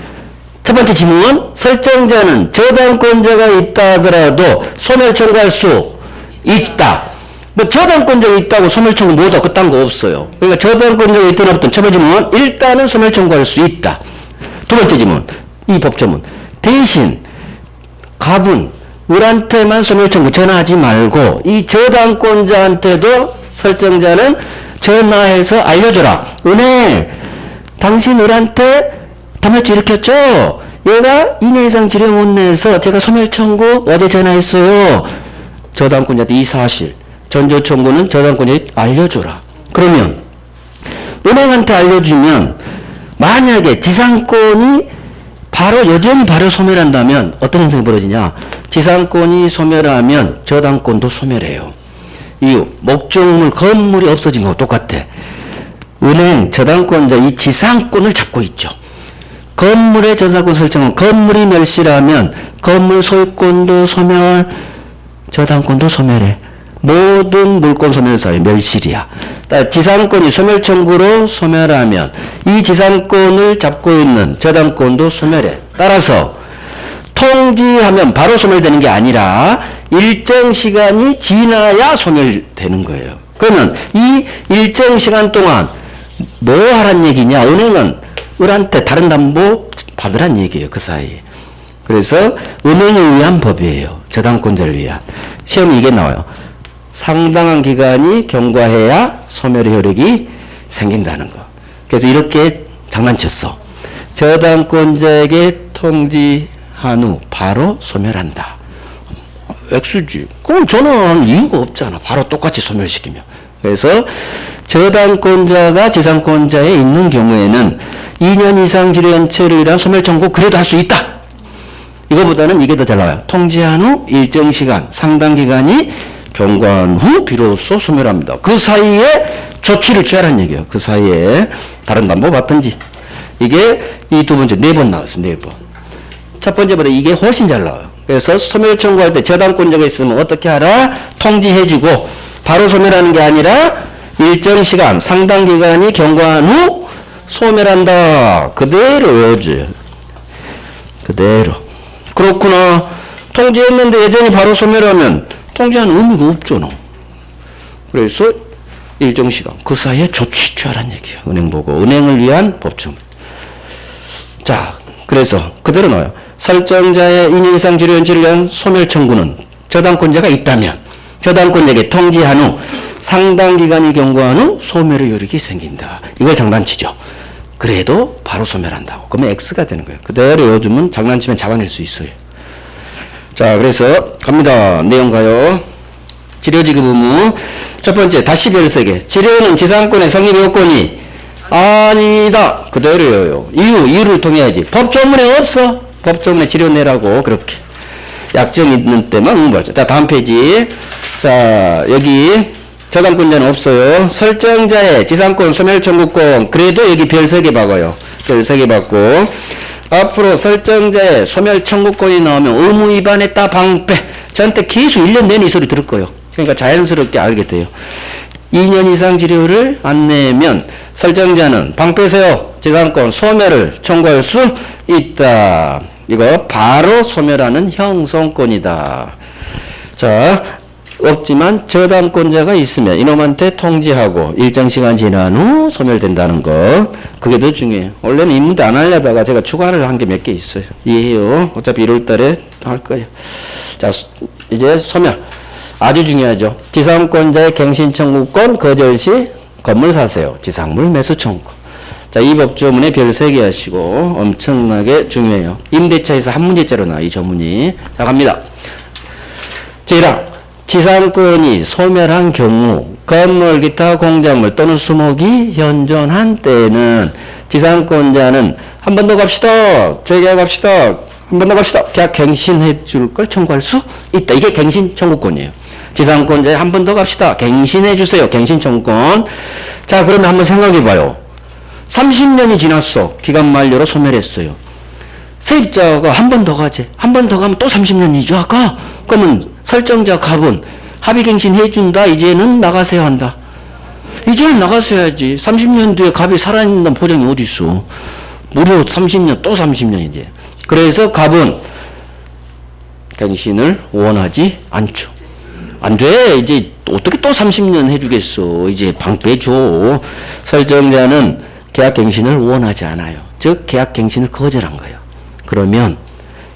첫 번째 질문, 설정자는 저당권자가 있다 하더라도 소멸 청구할 수 있다. 뭐 저당권자가 있다고 소멸 청구 못하고 그딴 거 없어요. 그러니까 저당권자가 있든 없든 첫 번째 질문, 일단은 소멸 청구할 수 있다. 두 번째 질문, 이 법조문. 대신 갑은 을한테만 소멸 청구 전화하지 말고 이 저당권자한테도 설정자는 전화해서 알려줘라. 은행, 당신 을한테 담보대출 일으켰죠? 얘가 2년 이상 지료 못 내서 제가 소멸 청구 어제 전화했어요. 저당권자한테 이 사실, 전조 청구는 저당권자에 알려줘라. 그러면 은행한테 알려주면 만약에 지상권이 여전히 바로 소멸한다면 어떤 현상이 벌어지냐? 지상권이 소멸하면 저당권도 소멸해요. 이유, 목적물, 건물이 없어진 거하고 똑같아. 은행, 저당권자 이 지상권을 잡고 있죠. 건물의 저당권 설정은 건물이 멸실하면 건물 소유권도 소멸, 저당권도 소멸해. 모든 물권 소멸 사유 멸실이야. 지상권이 소멸 청구로 소멸하면 이 지상권을 잡고 있는 저당권도 소멸해. 따라서 통지하면 바로 소멸되는 게 아니라 일정 시간이 지나야 소멸되는 거예요. 그러면 이 일정 시간 동안 뭐 하란 얘기냐? 은행은 을한테 다른 담보 받으란 얘기예요. 그 사이에. 그래서 은행을 위한 법이에요. 저당권자를 위한. 시험에 이게 나와요. 상당한 기간이 경과해야 소멸의 효력이 생긴다는 거. 그래서 이렇게 장난쳤어. 저당권자에게 통지한 후 바로 소멸한다. 액수지. 그럼 전화하는 이유가 없잖아. 바로 똑같이 소멸시키면. 그래서 저당권자가 지상권자에 있는 경우에는 2년 이상 지료 연체를 위한 소멸 청구 그래도 할 수 있다. 이거보다는 이게 더 잘 나와요. 통지한 후 일정 시간, 상당 기간이 경과한 후 비로소 소멸합니다. 그 사이에 조치를 취하라는 얘기예요. 그 사이에 다른 담보 받든지. 이게 이 두 번째, 4번 나왔어요. 4번. 첫 번째보다 이게 훨씬 잘 나와요. 그래서 소멸 청구할 때 저당권자가 있으면 어떻게 하라? 통지해주고 바로 소멸하는 게 아니라 일정 시간, 상당 기간이 경과한 후 소멸한다. 그대로 외워줘요. 그대로. 그렇구나. 통지했는데 여전히 바로 소멸하면 통지한 의미가 없잖아. 그래서 일정 시간, 그 사이에 조치 취하란 얘기예요. 은행 보고. 은행을 위한 법정. 자, 그래서 그대로 나와요. 설정자의 2년 이상 지료 연체를 위한 소멸 청구는 저당권자가 있다면 저당권자에게 통지한 후 상당 기간이 경과한 후 소멸의 효력이 생긴다. 이걸 장난치죠. 그래도 바로 소멸한다고. 그러면 X가 되는 거예요. 그대로 외워두면 장난치면 잡아낼 수 있어요. 자, 그래서 갑니다. 내용 가요. 지료지급 의무. 첫 번째, 다시 별세개. 지료는 지상권의 성립 요건이 아니다. 그대로 외워요. 이유를 통해야지. 법조문에 없어. 법조문에 지료 내라고 그렇게. 약정 있는 때만 응모하자. 자, 다음 페이지. 자, 여기 저당권자는 없어요. 설정자의 지상권 소멸 청구권. 그래도 여기 별 3개 박아요. 별 3개 받고. 앞으로 설정자의 소멸 청구권이 나오면 의무 위반했다 방패. 저한테 계속 1년 내내 이 소리 들을 거예요. 그러니까 자연스럽게 알게 돼요. 2년 이상 지료를 안 내면 설정자는 방패세요. 지상권 소멸을 청구할 수 있다. 이거 바로 소멸하는 형성권이다. 자, 없지만 저당권자가 있으면 이놈한테 통지하고 일정 시간 지난 후 소멸된다는 거. 그게 더 중요해요. 원래는 이 문제 안 하려다가 제가 추가를 한 게 몇 개 있어요. 이해해요. 어차피 1월 달에 할 거예요. 자, 이제 소멸. 아주 중요하죠. 지상권자의 갱신청구권 거절 시 건물 사세요. 지상물 매수 청구. 자, 이 법조문에 별 3개 하시고 엄청나게 중요해요. 임대차에서 한 문제째로 나와 이 조문이. 자, 갑니다. 제1항 지상권이 소멸한 경우 건물 기타 공작물 또는 수목이 현존한 때에는 지상권자는 한 번 더 갑시다. 재계약합시다. 한 번 더 갑시다. 계약 갱신해 줄 걸 청구할 수 있다. 이게 갱신 청구권이에요. 지상권자에 한 번 더 갑시다. 갱신해 주세요. 갱신 청구권. 자, 그러면 한번 생각해 봐요. 30년이 지났어. 기간 만료로 소멸했어요. 세입자가 한 번 더 가지. 한 번 더 가면 또 30년이죠. 아까? 그러면 설정자 갑은 합의갱신 해준다. 이제는 나가세요 한다. 이제는 나가셔야지. 30년 뒤에 갑이 살아있는 보장이 어디 있어. 무려 30년 또 30년이지. 그래서 갑은 갱신을 원하지 않죠. 안 돼. 이제 어떻게 또 30년 해주겠어. 이제 방 빼줘. 설정자는 계약 갱신을 원하지 않아요. 즉 계약 갱신을 거절한 거예요. 그러면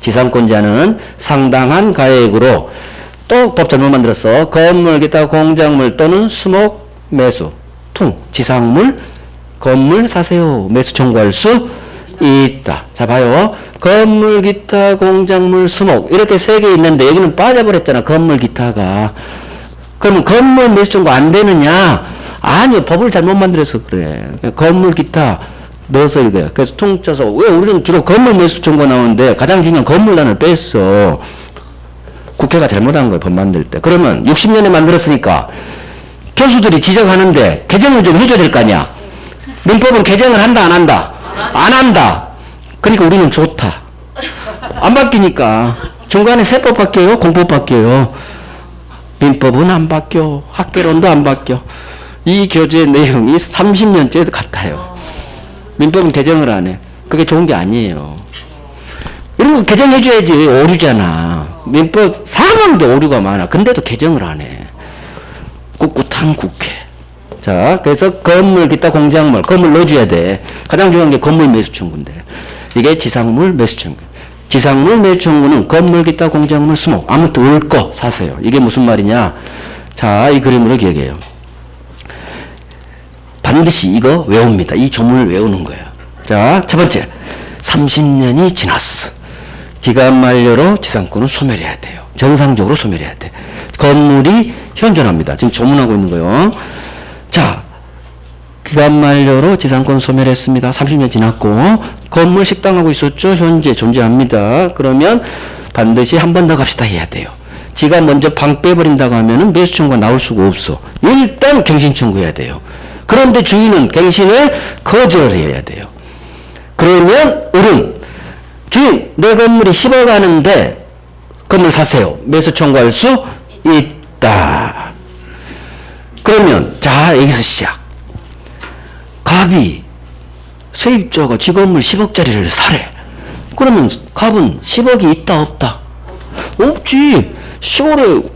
지상권자는 상당한 가액으로 또 법 잘못 만들었어. 건물 기타 공작물 또는 수목 매수 퉁 지상물 건물 사세요. 매수 청구할 수 있다. 자, 봐요. 건물 기타 공작물 수목 이렇게 3개 있는데 여기는 빠져버렸잖아. 건물 기타가. 그러면 건물 매수 청구 안 되느냐? 아니요. 법을 잘못 만들어서 그래. 건물 기타 넣어서 읽어요. 그래서 퉁 쳐서 왜 우리는 주로 건물 매수 청구 나오는데 가장 중요한 건물단을 뺐어. 국회가 잘못한 거예요. 법 만들 때. 그러면 60년에 만들었으니까 교수들이 지적하는데 개정을 좀 해줘야 될 거 아니야. 민법은 개정을 한다 안 한다? 안 한다. 그러니까 우리는 좋다. 안 바뀌니까. 중간에 세법 바뀌어요? 공법 바뀌어요? 민법은 안 바뀌어. 학개론도 안 바뀌어. 이 교재 내용이 30년째 같아요. 민법은 개정을 안 해. 그게 좋은 게 아니에요. 이런 거 개정해줘야지. 오류잖아. 민법 사망도 오류가 많아. 근데도 개정을 안 해. 꿋꿋한 국회. 자, 그래서 건물 기타 공작물, 건물 넣어줘야 돼. 가장 중요한 게 건물 매수 청구인데. 이게 지상물 매수 청구. 지상물 매수 청구는 건물 기타 공작물 수목. 아무튼 올 거 사세요. 이게 무슨 말이냐. 자, 이 그림으로 기억해요. 반드시 이거 외웁니다. 이 조문을 외우는 거예요. 자, 첫 번째. 30년이 지났어. 기간 만료로 지상권을 소멸해야 돼요. 정상적으로 소멸해야 돼. 건물이 현존합니다. 지금 조문하고 있는 거예요. 자, 기간 만료로 지상권 소멸했습니다. 30년 지났고 건물 식당하고 있었죠. 현재 존재합니다. 그러면 반드시 한 번 더 갑시다 해야 돼요. 지가 먼저 방 빼버린다고 하면은 매수 청구가 나올 수가 없어. 일단 갱신 청구해야 돼요. 그런데 주인은 갱신을 거절해야 돼요. 그러면 을은 주인 내 건물이 10억 하는데 건물 사세요. 매수 청구할 수 있다. 그러면 자, 여기서 시작. 갑이 세입자가 지 건물 10억짜리를 사래. 그러면 갑은 10억이 있다 없다? 없지. 10월에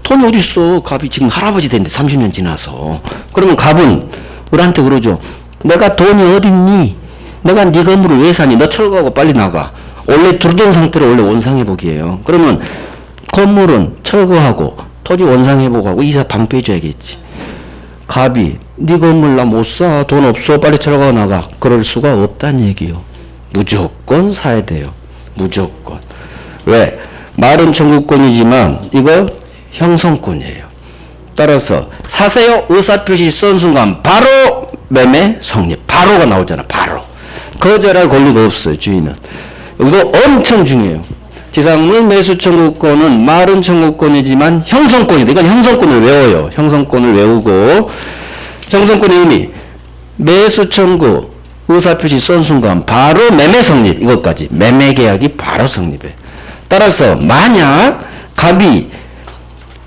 돈이 어디 있어. 갑이 지금 할아버지 됐는데 30년 지나서. 그러면 갑은 을한테 그러죠. 내가 돈이 어딨니? 내가 네 건물을 왜 사니? 너 철거하고 빨리 나가. 원래 들어온 상태로 원래 원상회복이에요. 그러면 건물은 철거하고 토지 원상회복하고 이사 방 빼줘야겠지. 갑이 네 건물 나 못 사. 돈 없어. 빨리 철거하고 나가. 그럴 수가 없다는 얘기요. 무조건 사야 돼요. 무조건. 왜? 말은 청구권이지만 이거 형성권이에요. 따라서 사세요 의사표시 쏜 순간 바로 매매 성립. 바로가 나오잖아. 바로. 거절할 권리가 없어요. 주인은. 이거 엄청 중요해요. 지상물 매수 청구권은 말은 청구권이지만 형성권이다. 이건 형성권을 외워요. 형성권을 외우고 형성권의 의미 매수 청구 의사표시 쏜 순간 바로 매매 성립. 이것까지 매매 계약이 바로 성립해. 따라서 만약 갑이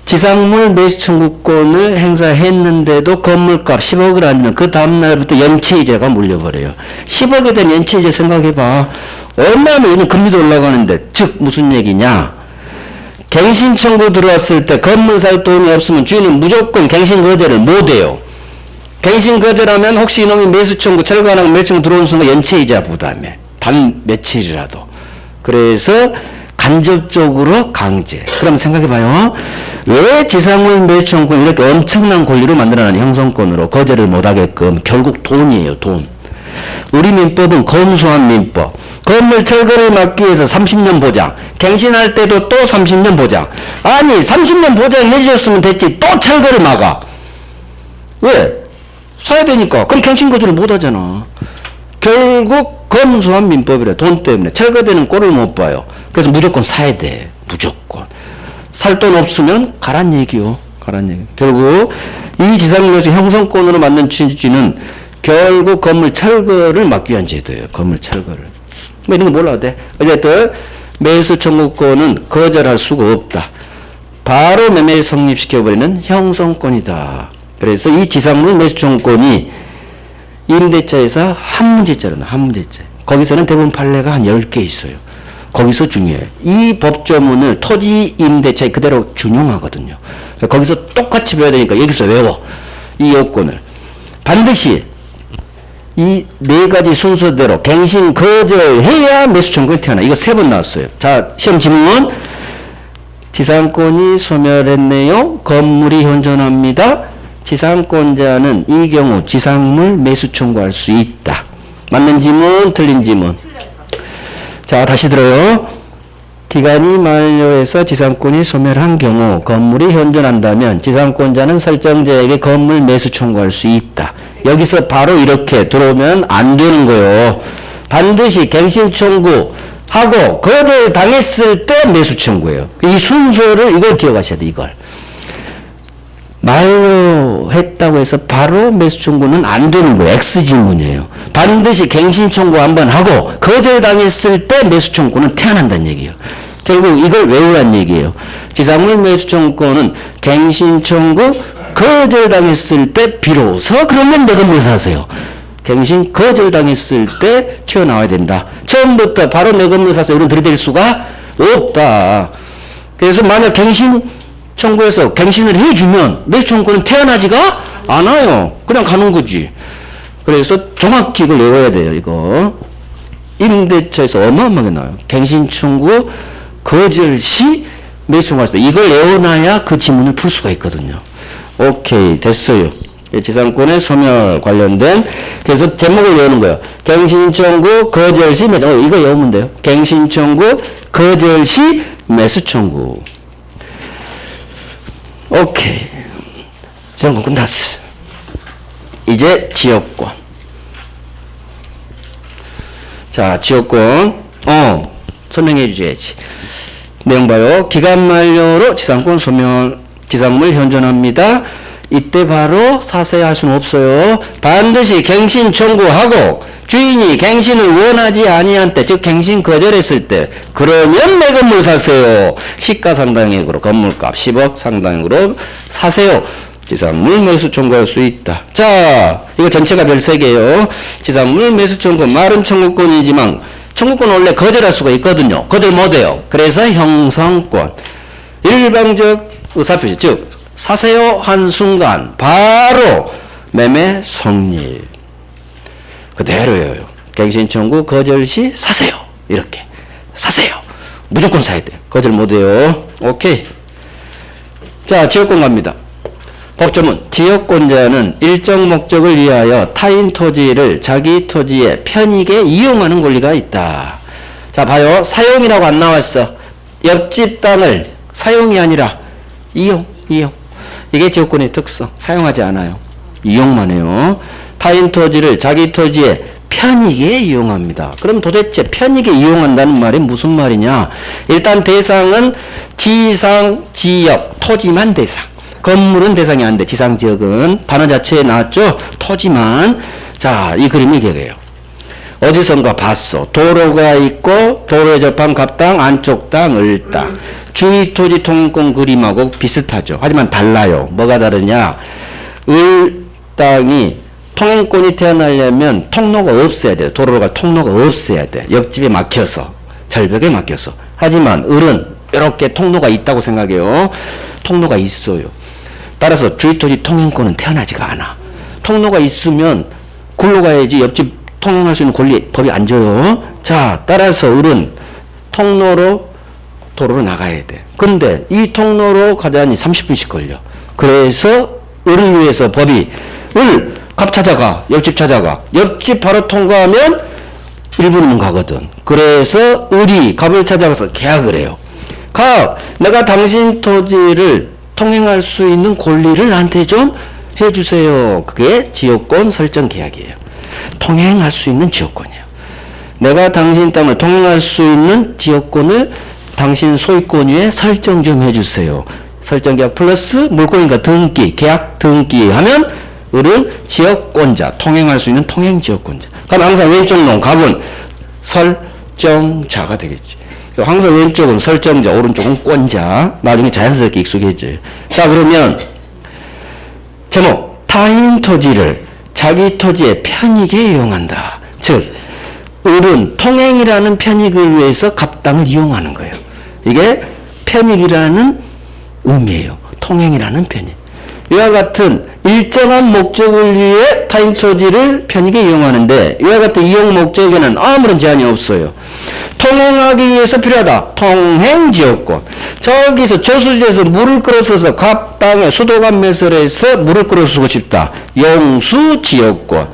지상물 매수 청구권을 행사했는데도 건물값 10억을 아니면 그 다음날부터 연체이자가 물려버려요. 10억에 대한 연체이자 생각해봐. 얼마나 얘는 금리도 올라가는데. 즉 무슨 얘기냐. 갱신 청구 들어왔을 때 건물 살 돈이 없으면 주인은 무조건 갱신 거절을 못해요. 갱신 거절하면 혹시 이놈이 매수 청구, 철거하고 매수 청구 들어오는 순간 연체이자 부담해. 단 며칠이라도. 그래서 간접적으로 강제. 그럼 생각해봐요. 왜 지상물 매수 청구를 이렇게 엄청난 권리로 만들어놓은 형성권으로 거절을 못하게끔 결국 돈이에요. 돈. 우리 민법은 검소한 민법. 건물 철거를 막기 위해서 30년 보장. 갱신할 때도 또 30년 보장. 아니 30년 보장해 주셨으면 됐지. 또 철거를 막아. 왜? 사야 되니까. 그럼 갱신 거절을 못 하잖아. 결국 검소한 민법이래. 돈 때문에. 철거되는 꼴을 못 봐요. 그래서 무조건 사야 돼. 무조건. 살 돈 없으면 가란 얘기요. 가란 얘기. 결국 이 지상물로서 형성권으로 만든 취지는 결국 건물 철거를 막기 위한 제도예요. 건물 철거를. 뭐 이런 거 몰라도 돼. 어쨌든 매수 청구권은 거절할 수가 없다. 바로 매매 성립시켜버리는 형성권이다. 그래서 이 지상물 매수 청구권이 임대차에서 한 문제짜리나 한 문제짜. 거기서는 대부분 판례가 한 10개 있어요. 거기서 중요해요. 이 법조문을 토지 임대차에 그대로 준용하거든요. 거기서 똑같이 배워야 되니까 여기서 외워. 이 요건을. 반드시 이 네 가지 순서대로 갱신 거절해야 매수 청구가 태어나. 이거 3번 나왔어요. 자, 시험 질문. 지상권이 소멸했네요. 건물이 현존합니다. 지상권자는 이 경우 지상물 매수 청구할 수 있다. 맞는 지문, 틀린 지문. 자, 다시 들어요. 기간이 만료해서 지상권이 소멸한 경우 건물이 현존한다면 지상권자는 설정자에게 건물 매수 청구할 수 있다. 여기서 바로 이렇게 들어오면 안 되는 거예요. 반드시 갱신 청구하고 거절 당했을 때 매수 청구예요. 이 순서를 이걸 기억하셔야 돼. 이걸. 만료했다고 해서 바로 매수 청구는 안 되는 거예요. X지문이에요. 반드시 갱신 청구 한번 하고 거절당했을 때 매수 청구는 태어난다는 얘기예요. 결국 이걸 외우란 얘기예요. 지상물 매수 청구권은 갱신 청구 거절당했을 때 비로소 그러면 내 건물 사세요. 갱신 거절당했을 때 튀어나와야 된다. 처음부터 바로 내 건물 사세요. 이런 들이댈 수가 없다. 그래서 만약 갱신 청구해서 갱신을 해주면 매수 청구는 태어나지가 않아요. 그냥 가는 거지. 그래서 정확히 이걸 외워야 돼요. 이거 임대차에서 어마어마하게 나와요. 갱신 청구 거절 시 매수 청구할 때 이걸 외워놔야 그 지문을 풀 수가 있거든요. 오케이, 됐어요. 지상권의 소멸 관련된. 그래서 제목을 외우는 거예요. 갱신 청구 거절 시 매수. 이거 외우면 돼요. 갱신 청구 거절 시 매수 청구. 오케이. 지상권 끝났어. 이제 지역권. 자, 지역권. 설명해 주셔야지. 내용 봐요. 기간 만료로 지상권 소멸, 지상물 현존합니다. 이때 바로 사세할 수는 없어요. 반드시 갱신 청구하고 주인이 갱신을 원하지 아니한 때, 즉 갱신 거절했을 때, 그러면 내 건물 사세요. 시가 상당액으로 건물값 10억 상당액으로 사세요. 지상물 매수 청구할 수 있다. 자, 이거 전체가 별 3개예요. 지상물 매수 청구, 말은 청구권이지만 청구권 원래 거절할 수가 있거든요. 거절 못해요. 그래서 형성권. 일방적 의사표시, 즉 사세요 한 순간 바로 매매 성립. 그대로예요. 갱신 청구 거절 시 사세요. 이렇게 사세요. 무조건 사야 돼요. 거절 못해요. 오케이. 자, 지역권 갑니다. 법조문. 지역권자는 일정 목적을 위하여 타인 토지를 자기 토지에 편익에 이용하는 권리가 있다. 자, 봐요. 사용이라고 안 나왔어. 옆집 땅을 사용이 아니라 이용. 이게 지역권의 특성. 사용하지 않아요. 이용만 해요. 타인 토지를 자기 토지에 편익에 이용합니다. 그럼 도대체 편익에 이용한다는 말이 무슨 말이냐? 일단 대상은 지상, 지역, 토지만 대상. 건물은 대상이 안 돼. 지상, 지역은. 단어 자체에 나왔죠? 토지만. 자, 이 그림을 기억해요. 어디선가 봤어. 도로가 있고 도로에 접한 갑당, 안쪽 땅, 을땅. 주위 토지 통행권 그림하고 비슷하죠. 하지만 달라요. 뭐가 다르냐? 을땅이 통행권이 태어나려면 통로가 없어야 돼요. 도로가 통로가 없어야 돼. 옆집에 막혀서. 절벽에 막혀서. 하지만 을은 이렇게 통로가 있다고 생각해요. 통로가 있어요. 따라서 주의토지 통행권은 태어나지가 않아. 통로가 있으면 굴러가야지 옆집 통행할 수 있는 권리 법이 안 줘요. 자, 따라서 을은 통로로 도로로 나가야 돼. 근데 이 통로로 가자니 30분씩 걸려. 그래서 을을 위해서 법이 을, 갑 찾아가. 옆집 찾아가. 옆집 바로 통과하면 1분이면 가거든. 그래서 을이 갑을 찾아가서 계약을 해요. 갑, 내가 당신 토지를 통행할 수 있는 권리를 나한테 좀 해주세요. 그게 지역권 설정 계약이에요. 통행할 수 있는 지역권이에요. 내가 당신 땅을 통행할 수 있는 지역권을 당신 소유권 위에 설정 좀 해주세요. 설정 계약 플러스 물권인가 등기, 계약 등기 하면 을은 지역권자, 통행할 수 있는 통행 지역권자. 그럼 항상 왼쪽 놈 갑은 설정자가 되겠지. 항상 왼쪽은 설정자, 오른쪽은 권자. 나중에 자연스럽게 익숙해져요. 자, 그러면 제목, 타인 토지를 자기 토지에 편익에 이용한다. 즉 을은 통행이라는 편익을 위해서 갑당을 이용하는 거예요. 이게 편익이라는 의미예요. 통행이라는 편익. 이와 같은 일정한 목적을 위해 타인 토지를 편익에 이용하는데 이와 같은 이용 목적에는 아무런 제한이 없어요. 통행하기 위해서 필요하다. 통행지역권. 저기서 저수지에서 물을 끌어서서 갑 땅에 수도관 매설해서 물을 끌어쓰고 싶다. 용수지역권.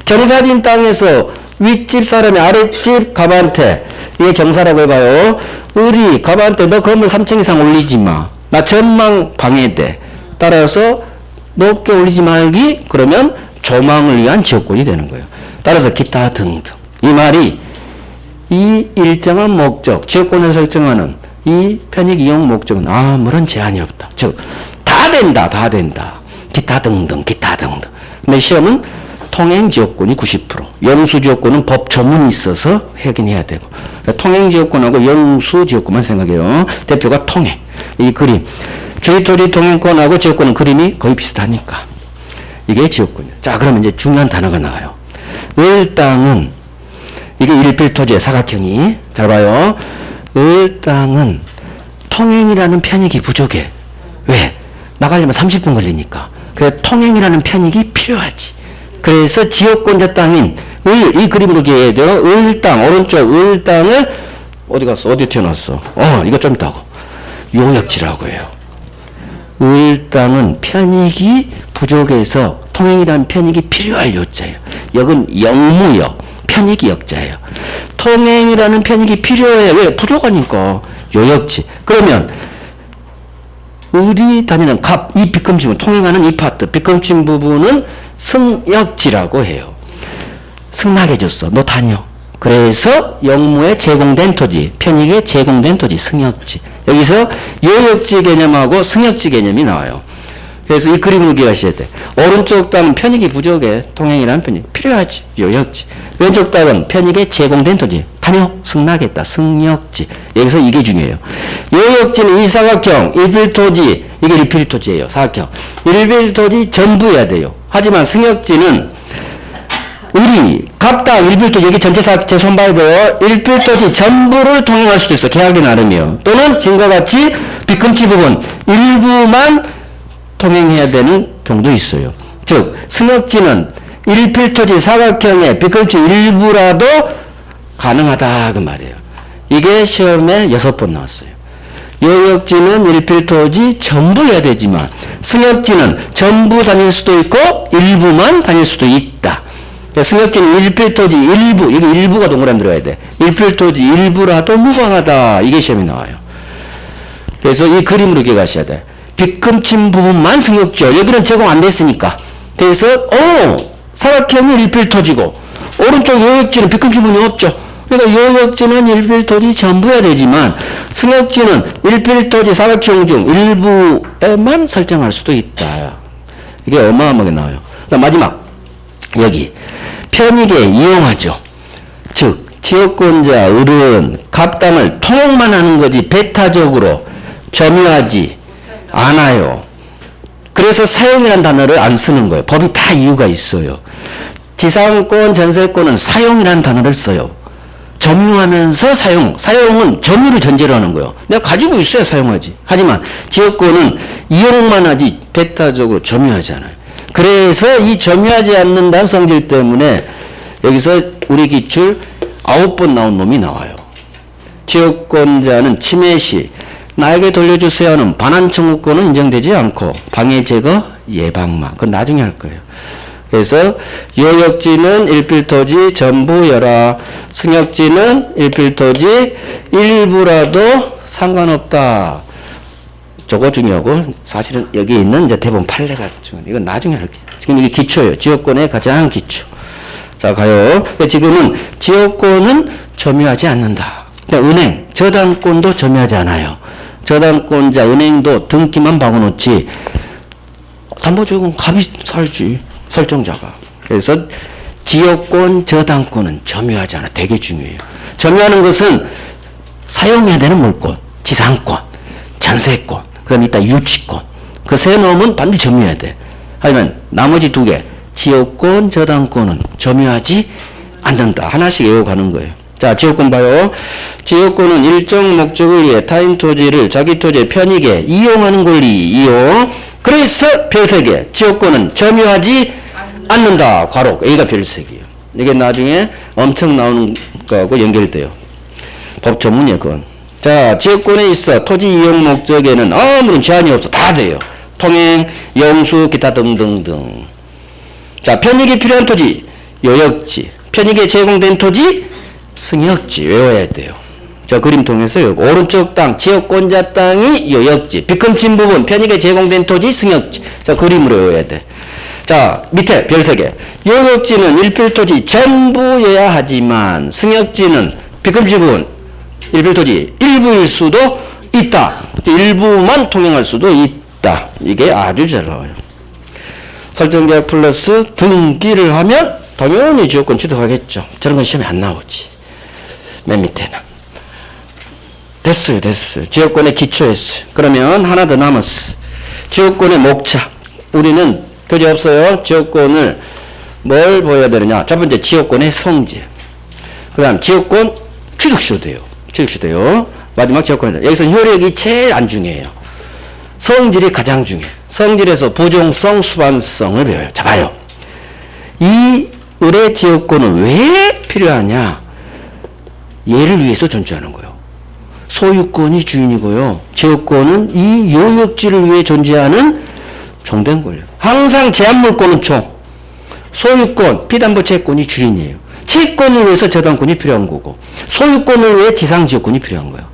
경사진 땅에서 윗집 사람이 아랫집 갑한테, 이게 경사라고 해봐요. 을이 갑한테 너 건물 3층 이상 올리지 마. 나 전망 방해돼. 따라서 높게 올리지 말기. 그러면 조망을 위한 지역권이 되는 거예요. 따라서 기타 등등. 이 말이 이 일정한 목적, 지역권을 설정하는 이 편익 이용 목적은 아무런 제한이 없다. 즉, 다 된다, 다 된다. 기타 등등, 기타 등등. 근데 시험은 통행지역권이 90%, 영수지역권은 법 조문이 있어서 확인해야 되고, 통행지역권하고 영수지역권만 생각해요. 대표가 통행. 이 그림. 주의토지 통행권하고 지역권은 그림이 거의 비슷하니까. 이게 지역권이에요. 자, 그러면 이제 중요한 단어가 나와요. 을 땅은, 이게 일필토지의 사각형이, 잘 봐요. 을 땅은 통행이라는 편익이 부족해. 왜? 나가려면 30분 걸리니까. 그래서 통행이라는 편익이 필요하지. 그래서 지역권자 땅인 을, 이 그림으로 기해야 돼요. 을 땅, 오른쪽 을 땅을 어디 갔어? 어디 튀어놨어? 이거 좀 있다고. 요역지라고 해요. 을 땅은 편익이 부족해서 통행이라는 편익이 필요할 요자예요. 역은 역무역, 편익이 역자예요. 통행이라는 편익이 필요해. 왜? 부족하니까. 요역지. 그러면 을이 다니는 갑, 이 빗금침을 통행하는 이 파트, 빗금침 부분은 승역지라고 해요. 승낙해줬어. 너 다녀. 그래서 영무에 제공된 토지, 편익에 제공된 토지, 승역지. 여기서 요역지 개념하고 승역지 개념이 나와요. 그래서 이 그림을 기억하셔야 돼. 오른쪽 땅은 편익이 부족해. 통행이라는 편익 필요하지. 요역지. 왼쪽 땅은 편익에 제공된 토지. 다녀. 승낙했다. 승역지. 여기서 이게 중요해요. 요역지는 이 사각형, 일필토지, 이게 일필토지예요. 사각형. 일필토지 전부여야 돼요. 하지만 승역지는 우리 갑당 일필토지, 여기 전체 사각 제 손 봐야 돼요. 일필토지 전부를 통행할 수도 있어. 계약에 나름이요. 또는 지금과 같이 빗금치 부분 일부만 통행해야 되는 경우도 있어요. 즉 승역지는 일필토지 사각형의 빗금치 일부라도 가능하다 그 말이에요. 이게 시험에 6번 나왔어요. 요역지는 일필토지 전부 해야 되지만 승역지는 전부 다닐 수도 있고 일부만 다닐 수도 있다. 승역지는 일필토지 일부, 여기 일부가 동그라미 들어가야 돼. 일필토지 일부라도 무방하다. 이게 시험에 나와요. 그래서 이 그림으로 기억하셔야 돼. 빗금친 부분만 승역지요. 여기는 제공 안 됐으니까. 그래서 사각형이 일필토지고 오른쪽 요역지는 빗금친 부분이 없죠. 그러니까 요역지는 일필토지 전부해야 되지만 승역지는 일필토지 사각형 중 일부에만 설정할 수도 있다. 이게 어마어마하게 나와요. 그다음 마지막 여기 편익에 이용하죠. 즉 지역권자 을은 갑당을 통행만 하는 거지 배타적으로 점유하지 않아요. 그래서 사용이라는 단어를 안 쓰는 거예요. 법이 다 이유가 있어요. 지상권, 전세권은 사용이라는 단어를 써요. 점유하면서 사용은 점유를 전제로 하는 거예요. 내가 가지고 있어야 사용하지. 하지만 지역권은 이용만 하지 배타적으로 점유하지 않아요. 그래서 이 점유하지 않는다는 성질 때문에 여기서 우리 기출 9번 나온 놈이 나와요. 지역권자는 침해 시 나에게 돌려주세요 하는 반환 청구권은 인정되지 않고 방해 제거 예방만. 그건 나중에 할 거예요. 그래서 요역지는 일필토지 전부여라. 승역지는 일필토지 일부라도 상관없다. 저거 중요하고 사실은 여기 있는 이제 대부분 판례가 중요해요. 이건 나중에 할게요. 지금 이게 기초예요. 지역권의 가장 기초. 자, 가요. 지금은 지역권은 점유하지 않는다. 그러니까 은행, 저당권도 점유하지 않아요. 저당권자, 은행도 등기만 박아놓지 담보조건 갑이 살지. 설정자가. 그래서 지역권, 저당권은 점유하지 않아. 되게 중요해요. 점유하는 것은 사용해야 되는 물권, 지상권, 전세권, 그 다음에 이따 유치권. 그 세 놈은 반드시 점유해야 돼. 하지만 나머지 두 개, 지역권, 저당권은 점유하지 않는다. 하나씩 외워가는 거예요. 자, 지역권 봐요. 지역권은 일정 목적을 위해 타인 토지를 자기 토지에 편익에 이용하는 권리, 이용. 그래서 별세개. 지역권은 점유하지 않는다. 괄호. A가 별세개예요. 이게 나중에 엄청 나오는 거하고 연결돼요. 법 전문이에요, 그건. 자, 지역권에 있어 토지 이용 목적에는 아무런 제한이 없어. 다 돼요. 통행, 영수, 기타 등등등. 자, 편익이 필요한 토지, 요역지. 편익에 제공된 토지, 승역지. 외워야 돼요. 자, 그림 통해서 여기 오른쪽 땅, 지역권자 땅이 요역지. 비금친 부분, 편익에 제공된 토지, 승역지. 자, 그림으로 외워야 돼. 자, 밑에 별 3개. 요역지는 일필토지 전부여야 하지만 승역지는 비금친 부분, 일필토지 일부일 수도 있다. 일부만 통행할 수도 있다. 이게 아주 잘 나와요. 설정자 플러스 등기를 하면 당연히 지역권 취득하겠죠. 저런 건 시험에 안 나오지. 맨 밑에는. 됐어요. 지역권에 기초했어요. 그러면 하나 더 남았어. 지역권의 목차. 우리는 교재 없어요. 지역권을 뭘 보여야 되느냐. 첫 번째 지역권의 성질. 그 다음 지역권 취득시도돼요. 마지막 지역권이다. 여기서 효력이 제일 안 중요해요. 성질이 가장 중요해요. 성질에서 부종성, 수반성을 배워요. 자, 봐요. 이 의뢰 지역권은 왜 필요하냐. 얘를 위해서 존재하는 거예요. 소유권이 주인이고요. 지역권은 이 요역지를 위해 존재하는 종된 권력. 항상 제한물권은 총. 소유권, 피담보 채권이 주인이에요. 채권을 위해서 저당권이 필요한 거고 소유권을 위해 지상지역권이 필요한 거예요.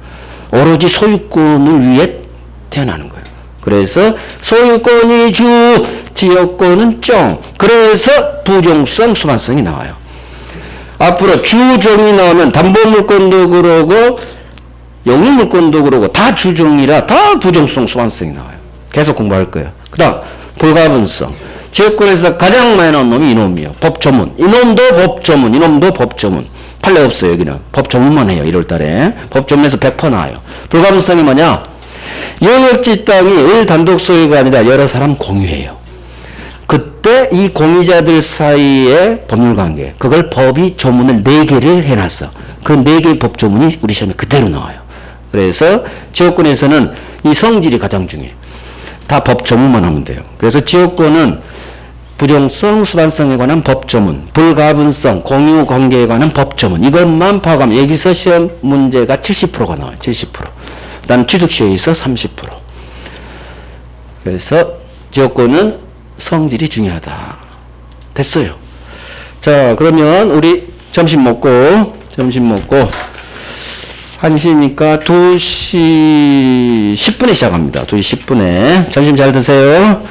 오로지 소유권을 위해 태어나는 거예요. 그래서 소유권이 주, 지역권은 종. 그래서 부종성, 수반성이 나와요. 앞으로 주종이 나오면 담보물권도 그러고 영유물권도 그러고 다 주종이라 다 부종성, 수반성이 나와요. 계속 공부할 거예요. 그 다음 불가분성. 지역권에서 가장 많이 나온 놈이 이놈이에요. 법조문. 이놈도 법조문. 이놈도 법조문. 판례 없어요. 여기는. 법조문만 해요. 1월달에. 법조문에서 100% 나와요. 불가분성이 뭐냐. 요역지 땅이 을 단독 소유가 아니라 여러 사람 공유해요. 그때 이 공유자들 사이의 법률관계. 그걸 법이 조문을 4개를 해놨어. 그 4개의 법조문이 우리 시험에 그대로 나와요. 그래서 지역권에서는 이 성질이 가장 중요해요. 다 법조문만 하면 돼요. 그래서 지역권은 부종성, 수반성에 관한 법조문, 불가분성, 공유관계에 관한 법조문 이것만 파악하면 여기서 시험 문제가 70%가 나와요. 70%. 그 다음 취득시효에 있어 30%. 그래서 지역권은 성질이 중요하다. 됐어요. 자, 그러면 우리 점심 먹고 1시니까 2시 10분에 시작합니다. 2시 10분에 점심 잘 드세요.